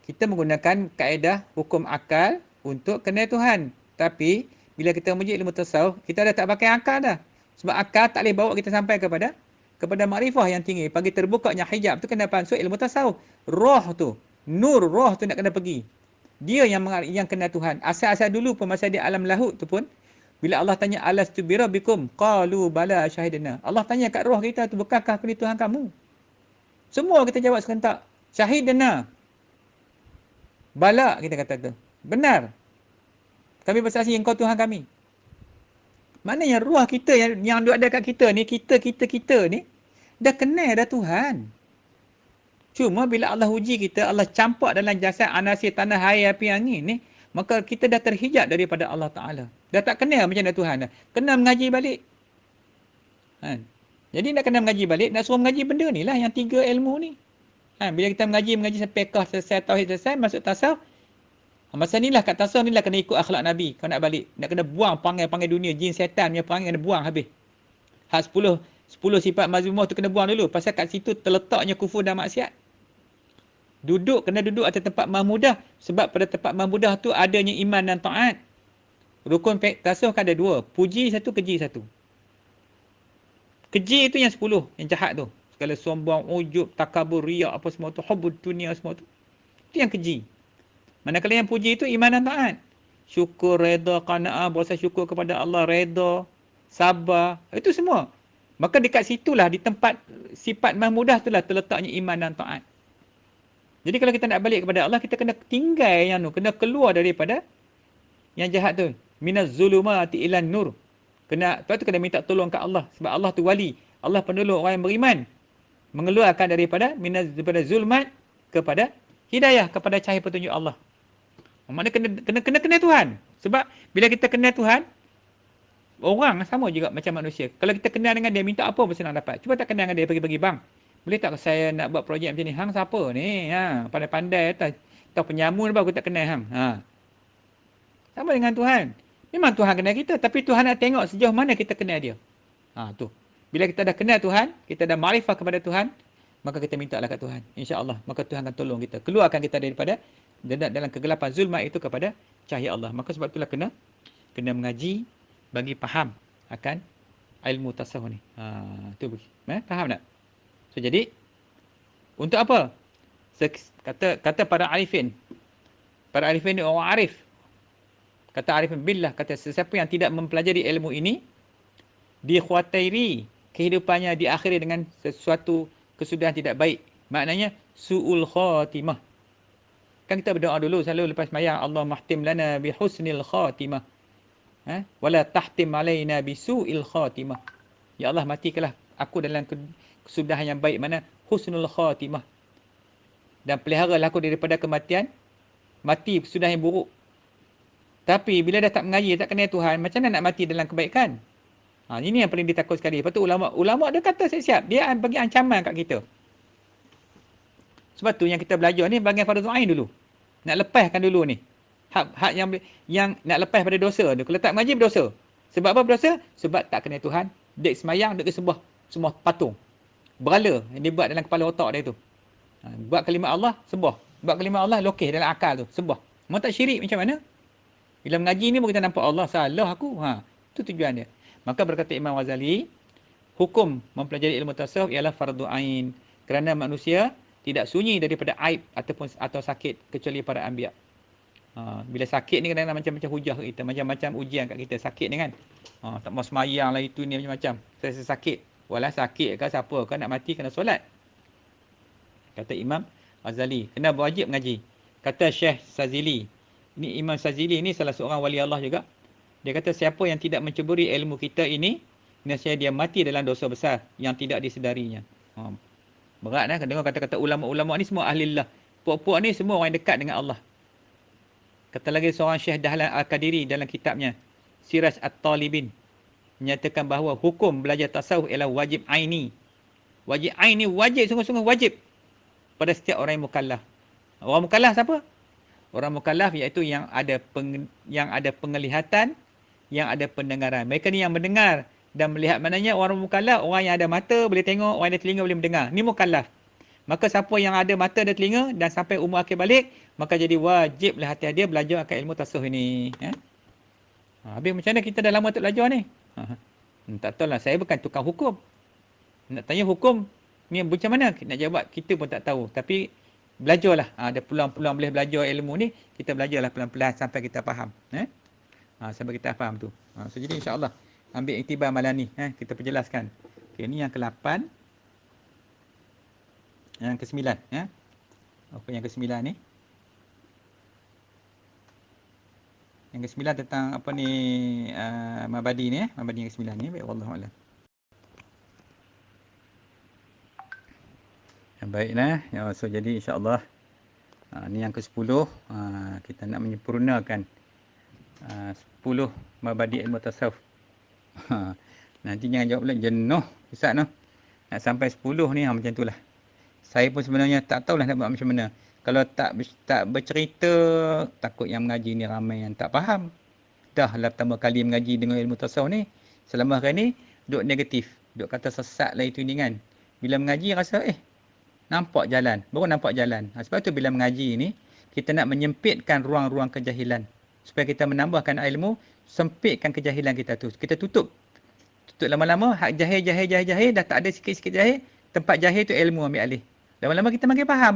Kita menggunakan kaedah hukum akal untuk kenal Tuhan. Tapi, bila kita mengaji ilmu tasawuf, kita dah tak pakai akal dah. Sebab akal tak boleh bawa kita sampai kepada makrifah yang tinggi. Pagi terbukanya hijab tu kena masuk ilmu tasawuf. Roh tu, nur roh tu nak kena pergi. Dia yang kenal Tuhan. Asal-asal dulu pun masa di alam lahut tu pun, bila Allah tanya, alastu birabbikum? Qalu bala syahidna. Allah tanya kat roh kita tu, bukankah aku ni Tuhan kamu? Semua kita jawab serentak. Syahidna. Bala kita kata. Benar. Kami bersaksi engkau Tuhan kami. Maknanya ruh kita yang ada kat kita ni, kita ni, dah kenal dah Tuhan. Cuma bila Allah uji kita, Allah campak dalam jasad anasir tanah, air, api, angin ni, maka kita dah terhijab daripada Allah Ta'ala. Dah tak kenal macam mana Tuhan dah. Kena mengaji balik. Kan? Jadi nak kena mengaji balik, nak suruh mengaji benda ni lah, yang 3 ilmu ni. Bila kita mengaji sampai fiqh selesai, tauhid selesai, masuk tasawuf. Masa ni lah kat tasawuf ni lah kena ikut akhlak Nabi. Kau nak balik. Nak kena buang pangai-pangai dunia, jin setan punya pangai kena buang habis. Hak 10 sifat mazmumah tu kena buang dulu. Pasal kat situ terletaknya kufur dan maksiat. Kena duduk atas tempat mahmudah. Sebab pada tempat mahmudah tu adanya iman dan taat. Rukun tasawuf kan ada 2. Puji satu, keji satu. Keji itu yang 10, yang jahat tu. Segala sombong, ujub, takabur, riak, apa semua tu, hubbud dunia semua tu. Itu yang keji. Manakala yang puji itu iman dan taat. Syukur, reda, qanaah, berasa syukur kepada Allah, reda, sabar, itu semua. Maka dekat situlah, di tempat sifat mahmudah itulah terletaknya iman dan taat. Jadi kalau kita nak balik kepada Allah, kita kena tinggal yang tu, kena keluar daripada yang jahat tu. Minaz zulumati ilan nur. Sebab tu kena minta tolong kat Allah. Sebab Allah tu wali. Allah penolong orang yang beriman. Mengeluarkan daripada zulmat kepada hidayah, kepada cahaya petunjuk Allah. Maknanya kena Tuhan. Sebab bila kita kenal Tuhan, orang sama juga macam manusia. Kalau kita kenal dengan dia, minta apa pun senang dapat. Cuba tak kenal dengan dia, pergi-pergi bang. Boleh tak saya nak buat projek macam ni? Hang siapa ni? Pandai-pandai atau penyamun apa aku tak kenal hang. Sama dengan Tuhan. Memang Tuhan kenal kita, tapi Tuhan nak tengok sejauh mana kita kenal dia. Tu. Bila kita dah kenal Tuhan, kita dah makrifah kepada Tuhan, maka kita minta lah kat Tuhan. InsyaAllah. Maka Tuhan akan tolong kita. Keluarkan kita daripada dalam kegelapan zulmat itu kepada cahaya Allah. Maka sebab itulah kena mengaji bagi faham akan ilmu tasawuf ni. Tu faham tak? So jadi untuk apa? Kata para arifin. Para arifin ni orang arif. Kata arifin billah, kata sesiapa yang tidak mempelajari ilmu ini, dikhwatairi, kehidupannya diakhiri dengan sesuatu kesudahan tidak baik. Maknanya su'ul khatimah. Kan kita berdoa dulu selalu lepas sembahyang, Allah mahtim lana bi husnil khatimah. Wala tahtim alaina bi su'il khatimah. Ya Allah, matikanlah aku dalam kesudahan yang baik, mana husnul khatimah. Dan peliharalah aku daripada kematian, mati kesudahan yang buruk. Tapi bila dah tak mengaji, tak kenal Tuhan, macam mana nak mati dalam kebaikan? Ini yang paling ditakut sekali. Lepas tu ulama dia kata siap-siap. Dia bagi ancaman kat kita. Sebab tu yang kita belajar ni bagian fardu ain dulu. Nak lepaskan dulu ni. Hak yang nak lepas pada dosa tu. Kalau tak mengaji berdosa. Sebab apa berdosa? Sebab tak kenal Tuhan. Dek semayang, dek sembah semua patung. Berala yang dia buat dalam kepala otak dia tu. Buat kalimat Allah, sembah. Buat kalimat Allah, lokeh dalam akal tu, sembah. Mau tak syirik macam mana? Bila mengaji ni pun kita nampak Allah, salah aku. Itu tujuan dia. Maka berkata Imam Ghazali, hukum mempelajari ilmu tasawuf ialah fardu ain. Kerana manusia tidak sunyi daripada aib atau sakit kecuali para anbiya. Bila sakit ni kadang-kadang macam-macam hujah kat kita, macam-macam ujian kat kita. Sakit ni kan. Tak mau semayang lah, itu ni macam-macam. Saya sakit. Walah sakit ke siapa ke nak mati kena solat. Kata Imam Ghazali, kena wajib mengaji. Kata Syekh Sazili. Ini Imam Sazili ni salah seorang wali Allah juga. Dia kata siapa yang tidak menceburi ilmu kita ini, nescaya dia mati dalam dosa besar yang tidak disedarinya. Berat kan dengar kata-kata ulama-ulama ni semua ahlillah. Puak-puak ni semua orang yang dekat dengan Allah. Kata lagi seorang Syekh Dahlan Al-Qadiri dalam kitabnya Siraj At-Talibin, menyatakan bahawa hukum belajar tasawuf ialah wajib aini. Wajib aini, wajib, sungguh-sungguh wajib pada setiap orang yang mukallaf. Orang mukallaf siapa? Orang mukallaf iaitu yang ada penglihatan, yang ada pendengaran. Mereka ni yang mendengar dan melihat. Maknanya orang mukallaf, orang yang ada mata boleh tengok, orang yang ada telinga boleh mendengar. Ni mukallaf. Maka siapa yang ada mata dan telinga dan sampai umur akhir balik, maka jadi wajiblah hati dia belajar akan ilmu tasawuf ini. Habis macam mana kita dah lama tak belajar ni? Tak tahu lah, saya bukan tukang hukum. Nak tanya hukum ni macam mana? Nak jawab kita pun tak tahu. Tapi belajarlah. Ada peluang-peluang boleh belajar ilmu ni, kita belajarlah pelan-pelan sampai kita faham. Sampai kita faham tu. So jadi insya-Allah ambil iktibar malam ni, kita perjelaskan. Okey, ni yang ke-8. Yang ke-9, Apa yang ke-9 ni? Yang ke-9 tentang apa ni, mabadi ni, mabadi yang ke-9 ni. Baik, wallahu a'lam. Baiklah. So jadi insya-Allah ni yang ke-10, kita nak menyempurnakan 10 mabadi' ilmu tasawuf. Nanti jangan jawab pula jenuh Ustaz noh. Nak sampai 10 ni macam itulah. Saya pun sebenarnya tak tahulah nak buat macam mana. Kalau tak bercerita, takut yang mengaji ni ramai yang tak faham. Dah lah pertama kali mengaji dengan ilmu tasawuf ni, selama hari ni duk negatif, duk kata sesat lah itu ni kan. Bila mengaji rasa nampak jalan, baru nampak jalan. Sebab tu bila mengaji ni, kita nak menyempitkan ruang-ruang kejahilan. Supaya kita menambahkan ilmu, sempitkan kejahilan kita tu. Kita tutup lama-lama, hak jahil, dah tak ada sikit-sikit jahil, tempat jahil tu ilmu ambil alih. Lama-lama kita makin faham.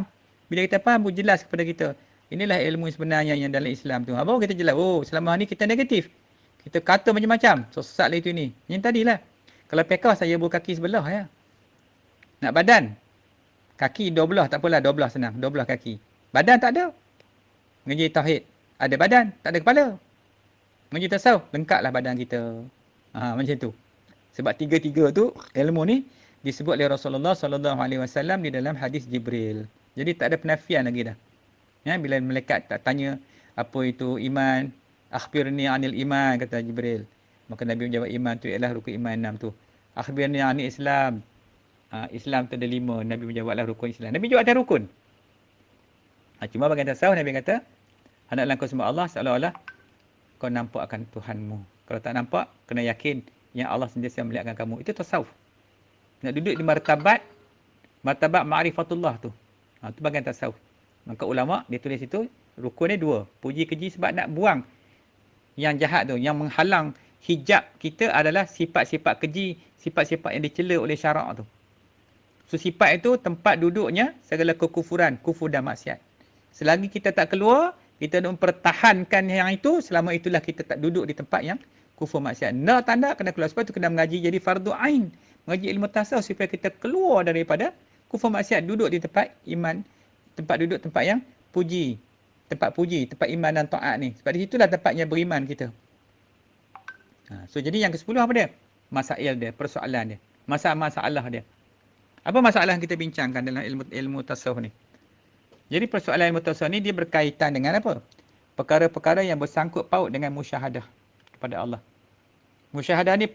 Bila kita faham, jelas kepada kita. Inilah ilmu sebenarnya yang dalam Islam tu. Baru kita jelas, selama ni kita negatif. Kita kata macam-macam, sesat lah itu ni. Yang tadilah. Kalau pekah saya berkaki sebelah ya. Nak badan, kaki 2 belah tak apalah, 2 belah senang, 2 belah kaki. Badan tak ada. Mengaji tauhid, ada badan, tak ada kepala. Mengaji tasawuf, lengkaplah badan kita. Macam tu. Sebab tiga-tiga tu ilmu ni disebut oleh Rasulullah sallallahu alaihi wasallam di dalam hadis Jibril. Jadi tak ada penafian lagi dah. Ya, bila malaikat tak tanya apa itu iman, akhbirni anil iman, kata Jibril. Maka Nabi menjawab, iman tu ialah rukun iman 6 tu. Akhbirni anil Islam. Islam tu ada 5. Nabi menjawablah rukun Islam. Nabi jawab ada rukun. Cuma bagian tasawuf Nabi kata, hendaklah kau sembah Allah seolah-olah kau nampak akan Tuhanmu. Kalau tak nampak, kena yakin yang Allah sentiasa melihatkan kamu. Itu tasawuf. Nak duduk di martabat ma'rifatullah tu. Tu bagian tasawuf. Maka ulama dia tulis itu, rukun ni 2. Puji keji sebab nak buang yang jahat tu. Yang menghalang hijab kita adalah sifat-sifat keji, sifat-sifat yang dicela oleh syarak tu. So sifat itu tempat duduknya segala kekufuran, kufur dan maksiat. Selagi kita tak keluar, kita nak mempertahankan yang itu, selama itulah kita tak duduk di tempat yang kufur maksiat. Nak tak nak kena keluar. Sebab tu kena mengaji jadi fardu ain. Mengaji ilmu tasawuf supaya kita keluar daripada kufur maksiat, duduk di tempat iman, tempat duduk tempat yang puji. Tempat puji, tempat iman dan taat ni. Sebab di situlah tempatnya beriman kita. So jadi yang ke-10 apa dia? Masail dia, persoalan dia. Masalah dia. Apa masalah yang kita bincangkan dalam ilmu tasawuf ni? Jadi persoalan ilmu tasawuf ni dia berkaitan dengan apa? Perkara-perkara yang bersangkut paut dengan musyahadah kepada Allah. Musyahadah ni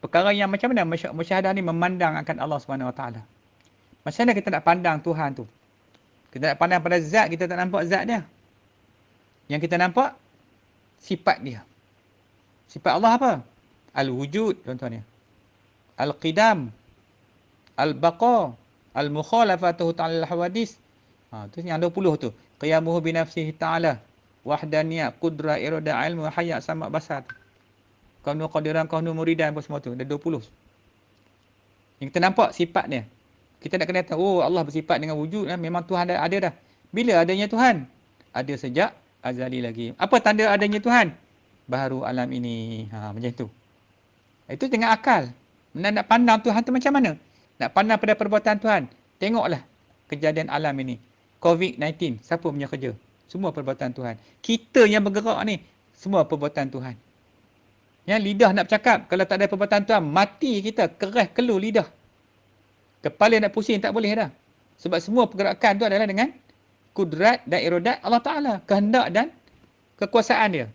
perkara yang macam mana? Musyahadah ni memandang akan Allah Subhanahu Wa Taala. Macam mana kita nak pandang Tuhan tu? Kita nak pandang pada zat, kita tak nampak zat dia. Yang kita nampak sifat dia. Sifat Allah apa? Al-wujud contohnya. Al-qidam, al-baqa, al-mukhalafatuhu ta'ala al-hawadis. Tu yang 20 tu. Qiyamuhu binafsihi ta'ala. Wahdaniyah, qudrah, iradah, ilmu, hayat, sama' basar. Kaunu qadiran, kaunu muridan, apa semua tu. Ada 20. Yang kita nampak sifat dia. Kita nak kena tahu, Allah bersifat dengan wujud. Memang Tuhan ada dah. Bila adanya Tuhan? Ada sejak azali lagi. Apa tanda adanya Tuhan? Baru alam ini. Macam tu. Itu dengan akal. Nak pandang Tuhan tu macam mana? Nak pandang pada perbuatan Tuhan. Tengoklah kejadian alam ini. COVID-19. Siapa punya kerja? Semua perbuatan Tuhan. Kita yang bergerak ni, semua perbuatan Tuhan. Yang lidah nak bercakap. Kalau tak ada perbuatan Tuhan, mati kita. Keras keluar lidah. Kepala nak pusing, tak boleh dah. Sebab semua pergerakan tu adalah dengan kudrat dan iradat Allah Ta'ala. Kehendak dan kekuasaan dia.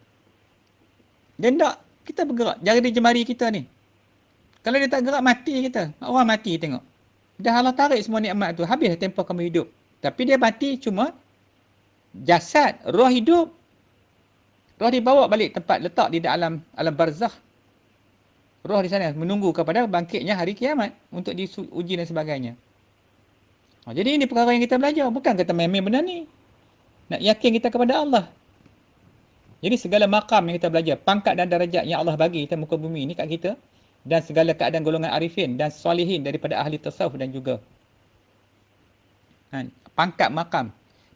Dia nak kita bergerak. Jari jemari kita ni. Kalau dia tak gerak, mati kita. Orang mati tengok. Dah Allah tarik semua nikmat tu. Habis tempoh kamu hidup. Tapi dia mati cuma jasad. Roh hidup. Roh dibawa balik tempat letak di dalam alam barzakh. Roh di sana menunggu kepada bangkitnya hari kiamat untuk diuji dan sebagainya. Jadi ini perkara yang kita belajar. Bukan kata main-main benda ni. Nak yakin kita kepada Allah. Jadi segala makam yang kita belajar, pangkat dan darajat yang Allah bagi kita muka bumi ni kat kita, dan segala keadaan golongan arifin dan solihin daripada ahli tasawuf dan juga pangkat makam.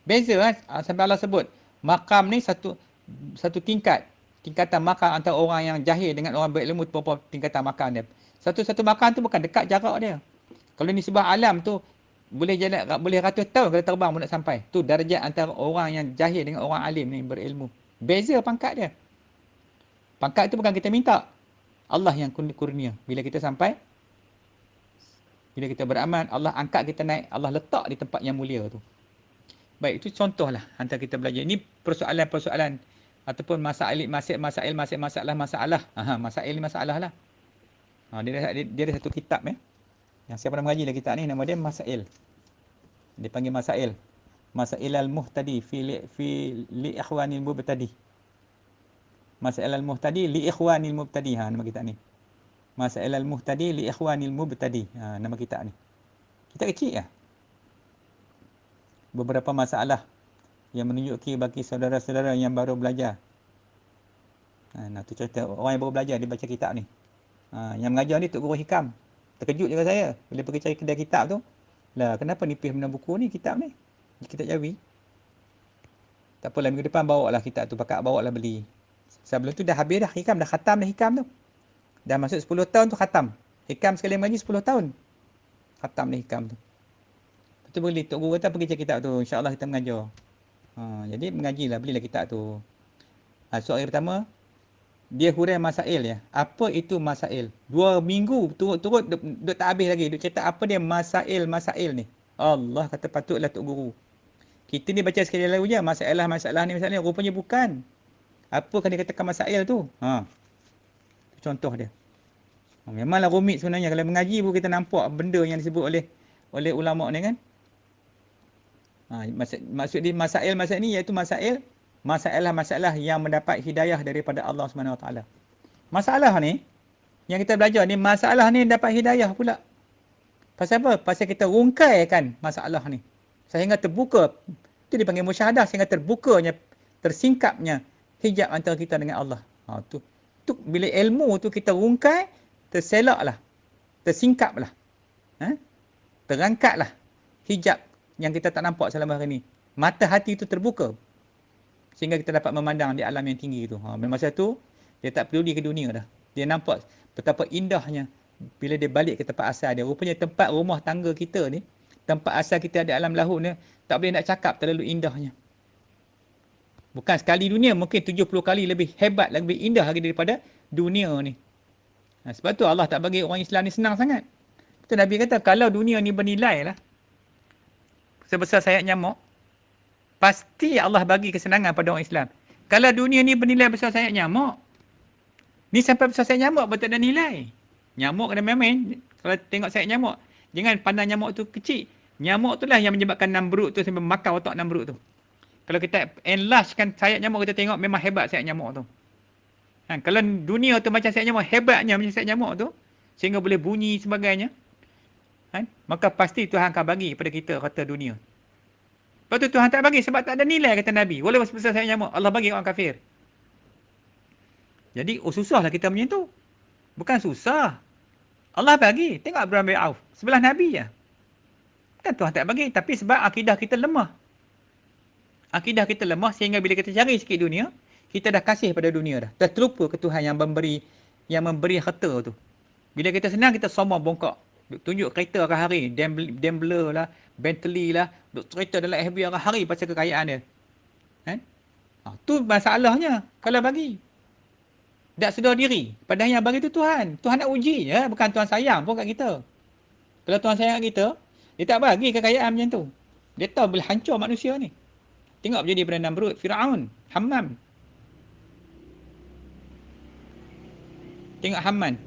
Beza sampai Allah sebut makam ni satu tingkatan makam antara orang yang jahil dengan orang berilmu. Berapa tingkatan makam dia. Satu makam tu bukan dekat jarak dia. Kalau ni sebuah alam tu boleh jalan, boleh ratus tahun kalau terbang pun nak sampai. Tu darjat antara orang yang jahil dengan orang alim ni berilmu. Beza pangkat dia. Pangkat tu bukan kita minta. Allah yang kurnia. Bila kita sampai Bila kita beramal, Allah angkat kita naik, Allah letak di tempat yang mulia tu. Baik, itu contohlah antara kita belajar. Ini persoalan-persoalan ataupun masalah masalah. Masail ni masalah lah. Dia ada satu kitab yang saya pernah mengaji dalam kitab ni, nama dia Masail. Dia panggil Masail. Masail al-Muhtadi fi li ikhwanil mubtadi. Masail al-Muhtadi li ikhwanil mubtadi. Nama kitab ni. Masail al-Muhtadi li ikhwanil mubtadi. Nama kitab ni. Kitab kecil lah. Beberapa masalah yang menunjuki bagi saudara-saudara yang baru belajar. Nah, tu cerita orang yang baru belajar, dia baca kitab ni. Yang mengajar ni Tok Guru Hikam. Terkejut juga saya bila pergi cari kedai kitab tu. Lah, kenapa nipis benda buku ni, kitab ni? Kitab Jawi. Tak apalah, minggu depan bawa lah kitab tu, pakak bawa lah beli. Sebelum tu dah habis dah Hikam, dah khatam dah Hikam tu. Dah masuk 10 tahun tu khatam. Hikam sekali mengaji 10 tahun. Khatam dah Hikam tu. Lepas tu beli, Tok Guru kata pergi cari kitab tu, insya-Allah kita mengajar. Jadi mengajilah, belilah kitab tu. Soalan pertama, dia huraian masail ya. Apa itu masail? 2 minggu turut-turut duk tak habis lagi. Duk cerita apa dia masail ni. Allah kata patutlah Tok Guru. Kita ni baca sekali lalu je masalah ni. Rupanya bukan. Apa kan dia katakan masail tu? Contoh dia. Memanglah rumit sebenarnya. Kalau mengaji pun kita nampak benda yang disebut oleh ulama' ni kan. Maksud dia masail ni iaitu masalah yang mendapat hidayah daripada Allah Subhanahu Wa Taala. Masalah ni yang kita belajar ni, masalah ni dapat hidayah pula. Pasal apa? Pasal kita rungkaikan masalah ni sehingga terbuka. Itu dipanggil musyahadah, sehingga terbukanya, tersingkapnya hijab antara kita dengan Allah. Tu bila ilmu tu kita rungkai, terselaklah, tersingkaplah, terangkatlah hijab yang kita tak nampak selama hari ni. Mata hati itu terbuka sehingga kita dapat memandang di alam yang tinggi tu. Masa tu dia tak peduli ke dunia dah. Dia nampak betapa indahnya bila dia balik ke tempat asal dia. Rupanya tempat rumah tangga kita ni, tempat asal kita di alam lahut ni, tak boleh nak cakap terlalu indahnya. Bukan sekali dunia, mungkin 70 kali lebih hebat, lebih indah lagi daripada dunia ni. Sebab tu Allah tak bagi orang Islam ni senang sangat. Betul Nabi kata, kalau dunia ni bernilai lah sebesar sayap nyamuk, pasti Allah bagi kesenangan pada orang Islam. Kalau dunia ni bernilai besar sayap nyamuk, ni sampai besar sayap nyamuk pun tak ada nilai. Nyamuk kena main-main. Kalau tengok sayap nyamuk, jangan pandang nyamuk tu kecil. Nyamuk tu lah yang menyebabkan Namrud tu sampai makan otak Namrud tu. Kalau kita enlargekan sayap nyamuk, kita tengok memang hebat sayap nyamuk tu. Kalau dunia tu macam sayap nyamuk, hebatnya macam sayap nyamuk tu, sehingga boleh bunyi sebagainya, maka pasti Tuhan akan bagi kepada kita kata dunia. Lepas tu Tuhan tak bagi sebab tak ada nilai, kata Nabi. Walaupun sebesar sayap nyamuk, Allah bagi orang kafir. Jadi susahlah kita menyentuh. Bukan susah. Allah bagi. Tengok Abraham bin Auf, sebelah Nabi je. Kan Tuhan tak bagi, tapi sebab akidah kita lemah. Akidah kita lemah sehingga bila kita cari sikit dunia, kita dah kasih pada dunia dah. Dah terlupa ke Tuhan yang memberi harta tu. Bila kita senang, kita sombong bongkok. Tunjuk kereta akan hari, Daimler lah, Bentley lah, duk cerita dalam FB akan hari pasal kekayaan dia. Tu masalahnya kalau bagi. Tak sedar diri. Padahal yang bagi tu Tuhan. Tuhan nak uji je, bukan Tuhan sayang pun kat kita. Kalau Tuhan sayang kat kita, dia tak bagi kekayaan macam tu. Dia tahu boleh hancur manusia ni. Tengok jadi pada Namrud, Firaun, Hammam. Tengok Haman,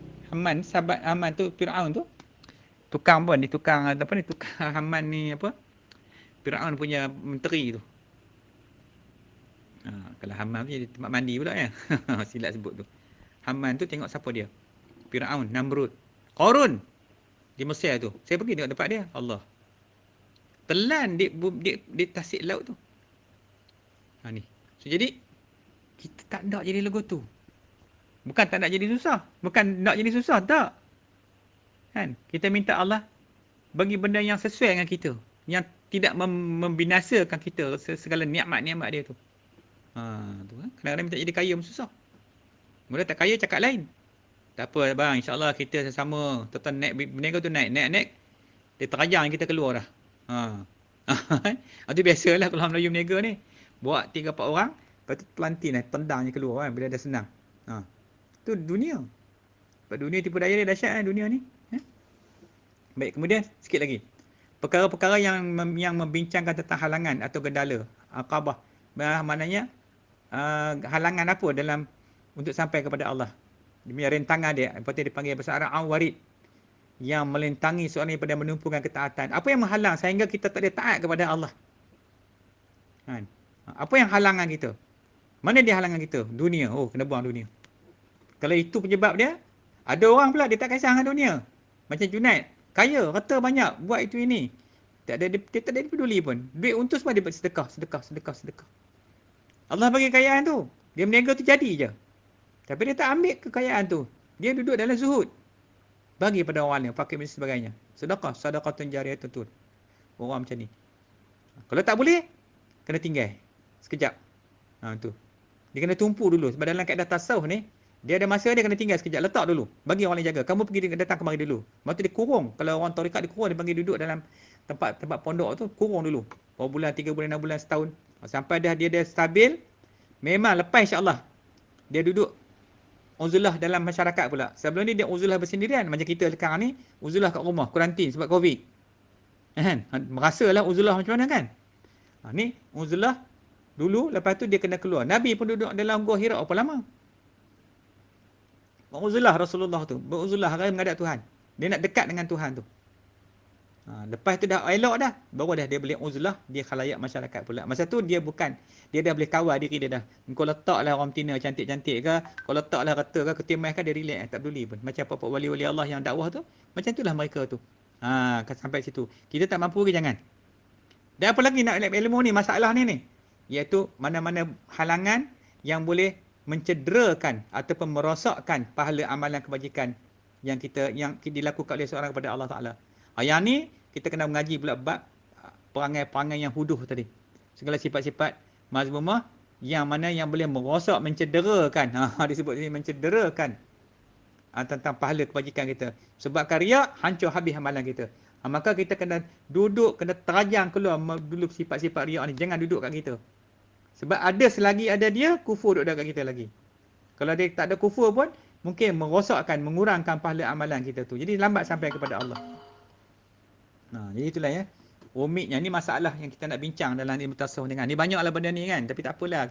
sahabat Haman tu, Firaun tu. Tukang Haman ni apa? Firaun punya menteri tu. Kalau Hammam ni tempat mandi pula ya. Silap sebut tu. Haman tu tengok siapa dia? Firaun, Namrud, Qarun di Mesir tu. Saya pergi tengok tempat dia. Allah. Telan di tasik laut tu. Ni. So, jadi kita tak nak jadi lagu tu. Bukan tak nak jadi susah. Bukan nak jadi susah, tak. Kan? Kita minta Allah bagi benda yang sesuai dengan kita. Yang tidak membinasakan kita segala nikmat-nikmat dia tu. Tu kan. Kadang-kadang minta jadi kaya pun susah. Mula tak kaya cakap lain. Tak apa bang, insya-Allah kita sama. Tuan-tuan naik berniaga tu naik. Dia terajang kita keluar dah. Itu biasalah kalau Melayu berniaga ni. Buat 3-4 orang, lepas tu pelantin tendang je keluar kan bila dah senang. Tu dunia. Sebab dunia tipu daya dia dahsyat kan dunia ni. Baik, kemudian sikit lagi. Perkara-perkara yang membincangkan tentang halangan atau gendala, aqabah. Maknanya halangan apa dalam untuk sampai kepada Allah. Demi rintangan dia, seperti dipanggil bahasa Arab awarid, yang melintangi seorang daripada menumpukan ketaatan. Apa yang menghalang sehingga kita tak boleh taat kepada Allah? Kan? Apa yang halangan kita? Mana dia halangan kita? Dunia. Oh, kena buang dunia. Kalau itu penyebab dia, ada orang pula dia tak kisah dengan dunia. Macam Junaid, kaya, harta banyak, buat itu ini. Tak ada, dia tak ada peduli pun. Duit untus pun dia buat sedekah, sedekah, sedekah, sedekah. Allah bagi kekayaan tu. Dia berniaga tu jadi je. Tapi dia tak ambil kekayaan tu. Dia duduk dalam zuhud. Bagi pada orang lain, fakir dan sebagainya. Sedekah, sedekatun jariyah tu. Orang macam ni. Kalau tak boleh, kena tinggal. Sekejap. Tu. Dia kena tumpu dulu. Sebab dalam kaedah tasawuf ni, dia ada masa dia kena tinggal sekejap. Letak dulu. Bagi orang lain jaga. Kamu pergi datang kemari dulu. Lepas tu dia kurung. Kalau orang tarikat dia kurung, dia panggil duduk dalam tempat pondok tu, kurung dulu. Berapa bulan, 3 bulan, 6 bulan, setahun. Sampai dia dah stabil, memang lepas insyaAllah. Dia duduk uzlah dalam masyarakat pula. Sebelum ni dia uzlah bersendirian. Macam kita sekarang ni, uzlah kat rumah, kuarantin sebab Covid. Kan? Merasalah uzlah macam mana kan? Ni uzlah dulu, lepas tu dia kena keluar. Nabi pun duduk dalam Gua Hira berapa lama? Beruzlah Rasulullah tu. Beruzlah menghadap Tuhan. Dia nak dekat dengan Tuhan tu. Lepas tu dah elok dah, baru dah dia boleh uzlah, dia khalayak masyarakat pula. Masa tu dia bukan, dia dah boleh kawal diri dia dah. Kau letaklah orang betina cantik-cantik ke, kau letaklah rata ke, ketimai ke, dia relax, tak peduli pun. Macam apa wali-wali Allah yang dakwah tu, macam itulah mereka tu. Sampai situ. Kita tak mampu ke jangan. Dan apa lagi nak ilmu ni, masalah ni. Iaitu mana-mana halangan yang boleh mencederakan ataupun merosakkan pahala amalan kebajikan yang dilakukan oleh seorang kepada Allah Ta'ala. Yang ni kita kena mengaji pula bab perangai-perangai yang huduh tadi. Segala sifat-sifat mazmumah yang mana yang boleh merosak, mencederakan. Disebut ini mencederakan tentang pahala kebajikan kita. Sebabkan riak, hancur habis amalan kita. Maka kita kena duduk, kena terajang keluar dulu sifat-sifat riak ni. Jangan duduk kat kita. Sebab ada selagi ada dia, kufur duduk kat kita lagi. Kalau dia tak ada kufur pun, mungkin merosakkan, mengurangkan pahala amalan kita tu. Jadi lambat sampai kepada Allah. Jadi itulah ya. Umitnya ni masalah yang kita nak bincang dalam ilmu tasawuf dengan. Ni banyaklah benda ni kan. Tapi tak apalah,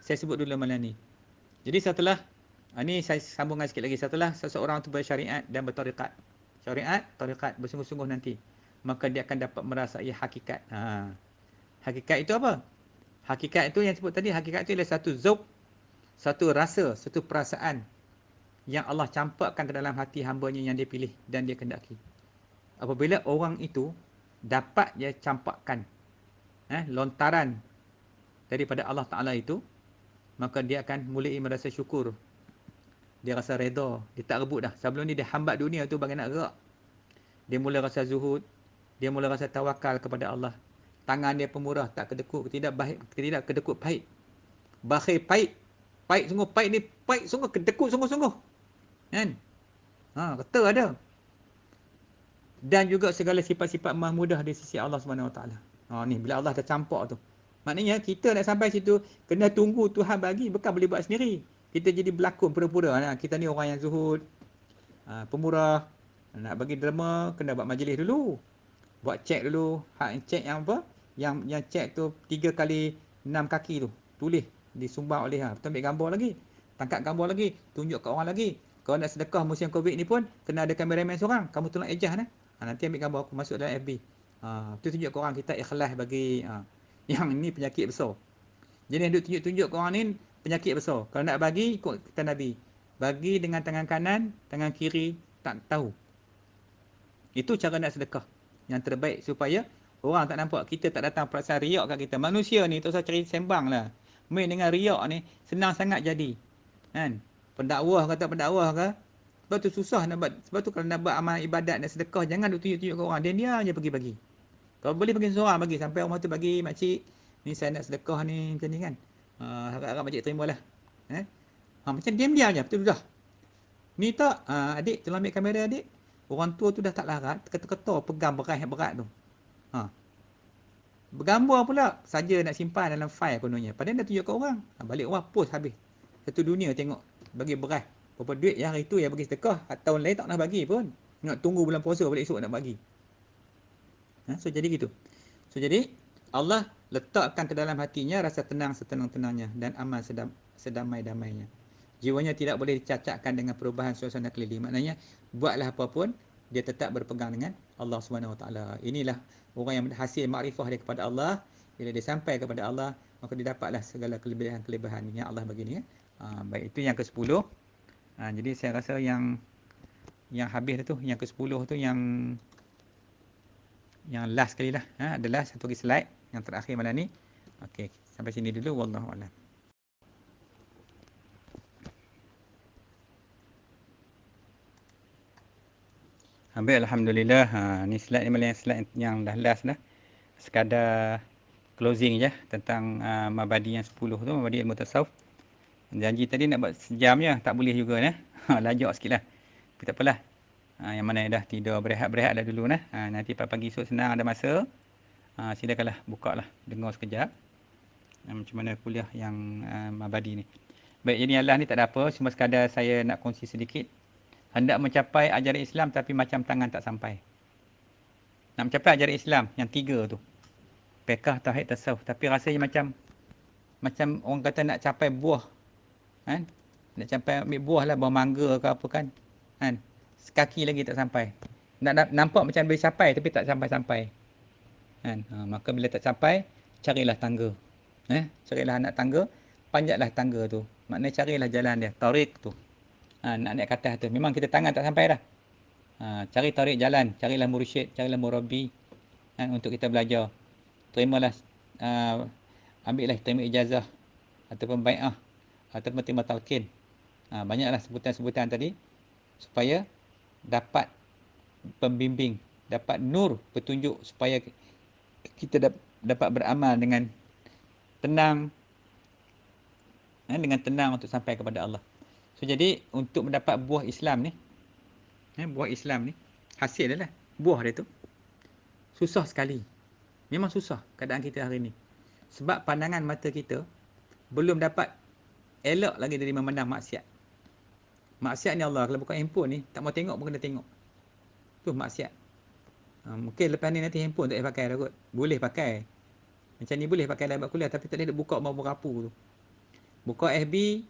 saya sebut dulu malam ni. Jadi setelah, ni saya sambungkan sikit lagi. Setelah seseorang tu bersyariat dan bertarikat. Syariat, tarikat bersungguh-sungguh nanti. Maka dia akan dapat merasai hakikat. Hakikat itu apa? Hakikat itu yang sebut tadi, hakikat itu adalah satu zauq, satu rasa, satu perasaan yang Allah campakkan ke dalam hati hamba-Nya yang dia pilih dan dia kendaki. Apabila orang itu dapat dia campakkan lontaran daripada Allah Ta'ala itu, maka dia akan mulai merasa syukur. Dia rasa redha, dia tak rebut dah. Sebelum ni dia hambat dunia tu bagi nak gerak. Dia mula rasa zuhud, dia mula rasa tawakal kepada Allah. Tangan dia pemurah, tak kedekut, tidak kedekut pahit. Bakhil pahit. Pahit sungguh, pahit ni pahit sungguh, kedekut sungguh-sungguh. Kan? Kata ada. Dan juga segala sifat-sifat mahmudah di sisi Allah SWT. Ni bila Allah dah campak tu. Maknanya kita nak sampai situ, kena tunggu Tuhan bagi, bukan boleh buat sendiri. Kita jadi berlakon pura-pura. Kita ni orang yang zuhud, pemurah. Nak bagi derma, kena buat majlis dulu. Buat cek dulu. Cek yang apa? Yang cek tu 3 kali 6 kaki tu. Tulis, disumbang oleh Kita ambil gambar lagi. Tangkap gambar lagi. Tunjuk ke orang lagi. Kalau nak sedekah musim Covid ni pun, kena ada kameraman seorang. Kamu tolong ejah nanti ambil gambar aku masuk dalam FB. Tu tunjuk ke orang kita ikhlas bagi. Yang ni penyakit besar. Jadi yang tunjuk-tunjuk ke orang ni penyakit besar. Kalau nak bagi, ikut kata Nabi. Bagi dengan tangan kanan, tangan kiri tak tahu. Itu cara nak sedekah yang terbaik supaya orang tak nampak, kita tak datang perasaan riak kat kita. Manusia ni tak usah cari sembang lah. Main dengan riak ni senang sangat jadi. Kan? Pendakwah kata pendakwah ke? Sebab tu susah nak buat. Sebab tu kalau nak buat amal ibadat, nak sedekah, jangan duk tunjuk-tunjuk ke orang. Dia je bagi-bagi. Kalau boleh bagi seorang bagi. Sampai orang tu bagi, makcik, ni saya nak sedekah ni, macam ni kan. Harap-harap makcik terimalah. Macam diam-diam je, betul dah. Ni tak, adik, tolong ambil kamera adik. Orang tua tu dah tak larat, ketar-ketar pegang berat-berat tu. Bergambar pula, saja nak simpan dalam file kononnya. Padahal dah tunjuk ke orang. Balik orang post habis. Satu dunia tengok, bagi beras. Berapa duit yang hari tu yang bagi sedekah, tahun lain tak nak bagi pun. Nak tunggu bulan puasa balik esok nak bagi. So jadi gitu. So jadi Allah letakkan ke dalam hatinya rasa tenang setenang-tenangnya dan aman sedamai-damainya. Jiwanya tidak boleh dicacatkan dengan perubahan suasana keliling. Maknanya buatlah apa pun dia tetap berpegang dengan Allah Subhanahu Wa Taala. Inilah orang yang hasil makrifah dia kepada Allah. Bila dia sampai kepada Allah, maka dia dapatlah segala kelebihan-kelebihan yang Allah bagi ni. Baik, itu yang ke-10. Jadi saya rasa yang habis tu, yang ke-10 tu yang last sekali lah. Ada last satu lagi slide yang terakhir malam ni. Okey, sampai sini dulu, wallahu a'lam. Baik, alhamdulillah. Ni slide ni malah slide yang dah last dah. Sekadar closing je tentang mabadi yang 10 tu, mabadi ilmu tasawuf. Janji tadi nak buat sejam je, tak boleh juga nah. Lajak sikitlah. Tapi tak apalah. Yang mana yang dah tidur berehat-berehat dah dulu nah. Nanti pagi esok senang ada masa. Silakanlah buka lah, dengar sekejap. Macam mana kuliah yang mabadi ni. Baik, jadi Allah ni tak ada apa, cuma sekadar saya nak kongsi sedikit. Hendak mencapai ajaran Islam tapi macam tangan tak sampai. Nak mencapai ajaran Islam yang 3 tu. Fiqh, tauhid, tasawuf, tapi rasanya macam orang kata nak capai buah. Kan? Nak capai ambil buah lah, buah mangga ke apa kan. Kan? Sekaki lagi tak sampai. Nampak macam boleh capai tapi tak sampai-sampai. Kan? Maka bila tak sampai, carilah tangga. Carilah anak tangga, panjatlah tangga tu. Maknanya carilah jalan dia, tariq tu. Nak naik ke atas tu. Memang kita tangan tak sampai dah. Cari tarik jalan, carilah mursyid, carilah murabbi untuk kita belajar. Terimalah, terima ijazah ataupun bai'ah ataupun terima talqin. Banyaklah sebutan-sebutan tadi supaya dapat pembimbing, dapat nur petunjuk supaya kita dapat beramal dengan tenang, dengan tenang untuk sampai kepada Allah. So jadi untuk mendapat buah Islam ni, buah Islam ni, hasil dia lah, buah dia tu susah sekali. Memang susah keadaan kita hari ni. Sebab pandangan mata kita belum dapat elok lagi dari memandang maksiat. Maksiat ni Allah, kalau buka handphone ni, tak mau tengok pun kena tengok. Tu maksiat. Mungkin lepas ni nanti handphone tak boleh pakai dah kot. Boleh pakai. Macam ni boleh pakai dalam kuliah, tapi tak boleh buka mau berapu tu. Buka FB,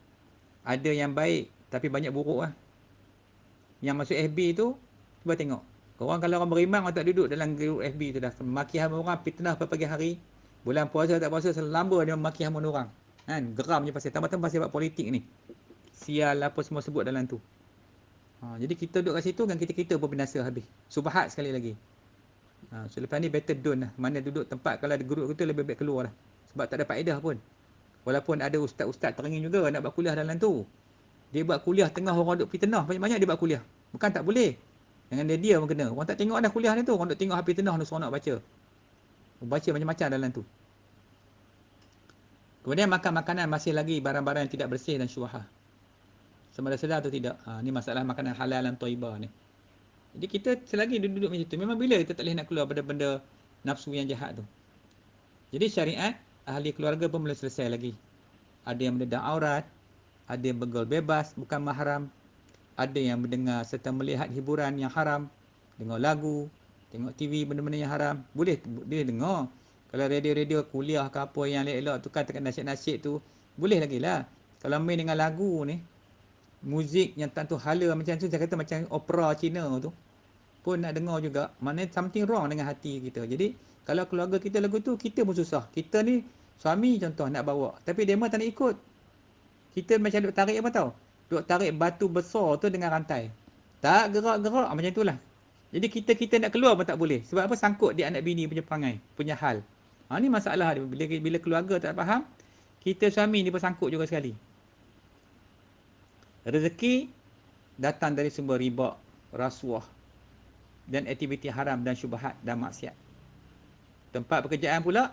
ada yang baik, tapi banyak buruk lah. Yang masuk FB tu, cuba tengok. Korang kalau orang beriman, orang tak duduk dalam grup FB tu dah. Maki hamun orang, fitnah pagi hari. Bulan puasa tak puasa, selamba dia maki hamun orang. Kan? Geram je pasal. Tambah-tambah pasal buat politik ni. Sial apa semua sebut dalam tu. Jadi kita duduk kat situ, kan kita pun binasa habis. Subhat sekali lagi. So lepas ni better don't lah. Mana duduk tempat, kalau ada grup kita lebih baik keluar lah. Sebab tak ada faedah pun. Walaupun ada ustaz-ustaz terangin juga nak buat kuliah dalam tu. Dia buat kuliah tengah orang duduk fitnah, banyak-banyak dia buat kuliah. Bukan tak boleh. Dengan dia pun kena. Orang tak tengok dah kuliah ni tu. Orang duduk tengok habis fitnah tu, seronok baca. Baca macam-macam dalam tu. Kemudian makan makanan masih lagi barang-barang yang tidak bersih dan syubhah. Sama ada sedar atau tidak. Ni masalah makanan halal dan thayyibah ni. Jadi kita selagi duduk macam tu, memang bila kita tak boleh nak keluar benda-benda nafsu yang jahat tu. Jadi syariat, ahli keluarga pun belum selesai lagi. Ada yang mendedah aurat, ada yang bergaul bebas, bukan mahram, ada yang mendengar serta melihat hiburan yang haram, dengar lagu, tengok TV, benda-benda yang haram. Boleh dia dengar. Kalau radio-radio kuliah ke apa yang elok-elok tu kan, tekan nasyid-nasyid tu, boleh lagi lah. Kalau main dengan lagu ni, muzik yang tak tu hala macam tu, saya kata macam opera Cina tu, pun nak dengar juga. Maknanya something wrong dengan hati kita. Jadi kalau keluarga kita lagu tu, kita pun susah. Kita ni suami contoh nak bawa, tapi dia tak nak ikut. Kita macam duk tarik apa tau, duk tarik batu besar tu dengan rantai, tak gerak-gerak macam itulah. Jadi kita nak keluar pun tak boleh. Sebab apa? Sangkut dia anak bini punya perangai, punya hal. Ni masalah dia. Bila keluarga tak faham, kita suami ni pun sangkut juga sekali. Rezeki datang dari sumber riba, rasuah dan aktiviti haram dan syubhat dan maksiat. Tempat pekerjaan pula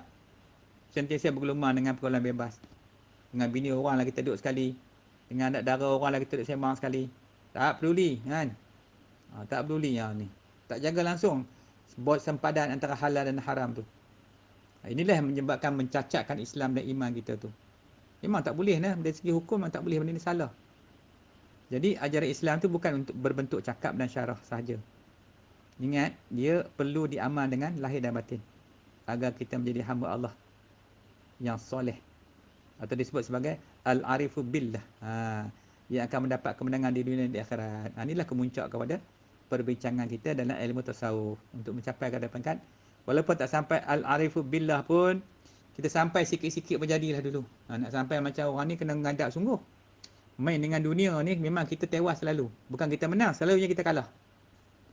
sentiasa bergelumang dengan pergaulan bebas. Dengan bini orang lah kita duduk sekali, dengan anak dara orang lah kita duduk sembang sekali. Tak peduli kan. Tak peduli yang ni. Tak jaga langsung buat sempadan antara halal dan haram tu. Inilah yang menyebabkan mencacatkan Islam dan iman kita tu. Memang tak boleh lah. Dari segi hukum memang tak boleh, benda ni salah. Jadi ajaran Islam tu bukan untuk berbentuk cakap dan syarah sahaja. Ingat, dia perlu diamal dengan lahir dan batin agar kita menjadi hamba Allah yang soleh, atau disebut sebagai al-arifu billah. Yang akan mendapat kemenangan di dunia dan di akhirat. Inilah kemuncak kepada perbincangan kita dalam ilmu tasawuf untuk mencapai ke depan kan. Walaupun tak sampai al-arifu billah pun, kita sampai sikit-sikit berjadilah dulu. Nak sampai macam orang ni kena mengadap sungguh. Main dengan dunia ni memang kita tewas selalu. Bukan kita menang, selalunya kita kalah.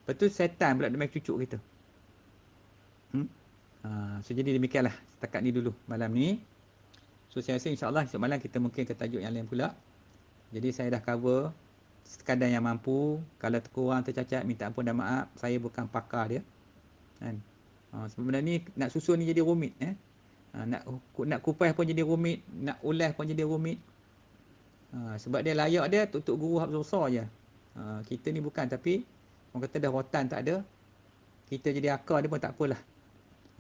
Lepas tu setan pula dia main cucuk kita. So jadi demikianlah setakat ni dulu malam ni. So saya rasa insyaAllah esok malam kita mungkin ke tajuk yang lain pula. Jadi saya dah cover sekadar yang mampu. Kalau terkurang, tercacat, minta ampun dan maaf. Saya bukan pakar dia kan. Sebenarnya ni nak susun ni jadi rumit. Nak kupas pun jadi rumit, nak ulas pun jadi rumit. Sebab dia layak dia untuk guru hak besar je. Kita ni bukan, tapi orang kata dah rotan tak ada, kita jadi akar dia pun tak apalah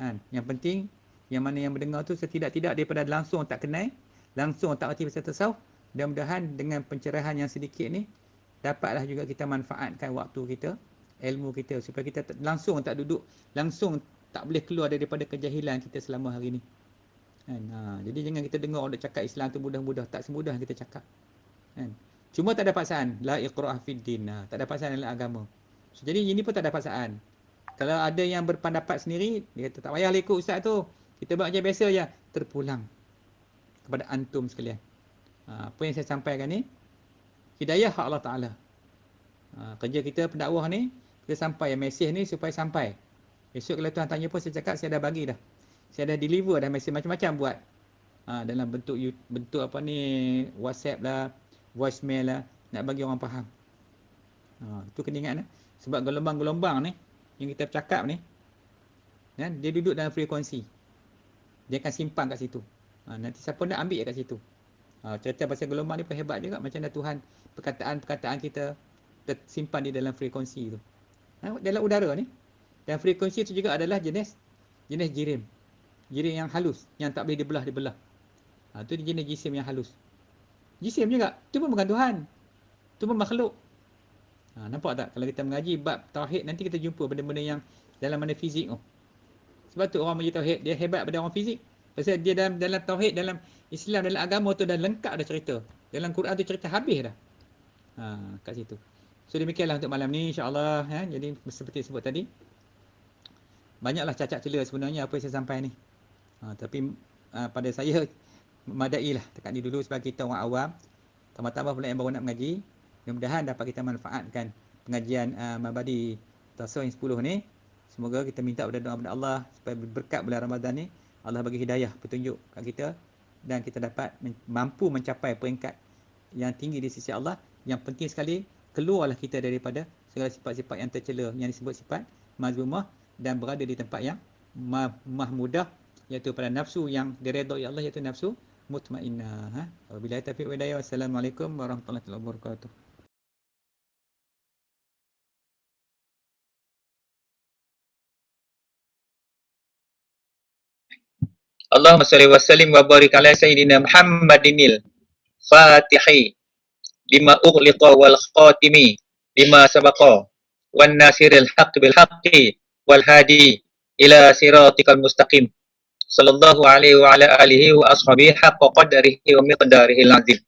kan. Yang penting yang mana yang mendengar tu setidak-tidak daripada langsung tak kenal, langsung tak erti pasal tasawuf, mudah-mudahan dengan pencerahan yang sedikit ni dapatlah juga kita manfaatkan waktu kita, ilmu kita, supaya kita langsung tak duduk, langsung tak boleh keluar daripada kejahilan kita selama hari ni kan. Jadi jangan kita dengar orang cakap Islam tu mudah-mudah, tak semudah kita cakap kan. Cuma tak ada paksaan, la iqra'ah fid din, tak ada paksaan dalam agama. So, jadi ini pun tak ada paksaan. Kalau ada yang berpendapat sendiri, dia kata tak payah ikut ustaz tu, kita buat macam biasa je, terpulang kepada antum sekalian. Apa yang saya sampaikan ni hidayah hak Allah Ta'ala. Kerja kita pendakwah ni, kita sampai mesej ni supaya sampai. Esok kalau tuan tanya pun saya cakap saya dah bagi dah, saya dah deliver dah mesej macam-macam buat. Dalam bentuk apa ni, WhatsApp lah, voicemail lah, nak bagi orang faham. Itu kena ingat. Sebab gelombang-gelombang ni yang kita bercakap ni kan, dia duduk dalam frekuensi, dia akan simpan kat situ. Nanti siapa nak ambil kat situ. Cerita pasal gelombang ni pun hebat juga. Macam dah Tuhan, perkataan-perkataan kita tersimpan di dalam frekuensi tu, dalam udara ni. Dan frekuensi tu juga adalah jenis jirim yang halus, yang tak boleh dibelah. Tu jenis jisim yang halus. Jisim juga, tu pun bukan Tuhan, tu pun makhluk. Nampak tak? Kalau kita mengaji bab tauhid, nanti kita jumpa benda-benda yang dalam mana fizik tu. Sebab tu orang mengaji tauhid, dia hebat pada orang fizik. Pasal dia dalam tauhid, dalam Islam, dalam agama tu dah lengkap dah cerita. Dalam Quran tu cerita habis dah. Kat situ. So demikianlah untuk malam ni insya-Allah. Jadi seperti sebut tadi, banyaklah cacat celah sebenarnya apa yang saya sampai ni. Tapi pada saya memadailah dekat ni dulu sebab kita orang awam. Tambah-tambah pula yang baru nak mengaji. Mudah-mudahan dapat kita manfaatkan pengajian Mabadi Tasawuf yang 10 ni. Semoga kita minta pada doa kepada Allah supaya berkat bulan Ramadan ni Allah bagi hidayah, petunjuk kat kita, dan kita dapat mampu mencapai peringkat yang tinggi di sisi Allah. Yang penting sekali, keluarlah kita daripada segala sifat-sifat yang tercela yang disebut sifat mazmumah, dan berada di tempat yang mahmudah, iaitu pada nafsu yang diredai Allah, iaitu nafsu mutmainnah. Wabillahi taufiq wal hidayah. Wassalamualaikum warahmatullahi wabarakatuh. Allahumma shalli wa sallim wa barik ala sayyidina Muhammadinil Fatihi lima ughliqa wal khatimi lima sabaqa wan nasiril haqqi bil haqqi wal hadi ila siratikal mustaqim sallallahu alaihi wa ala alihi wa ashabihi haqqa qadarihi wa miqdarihil azim.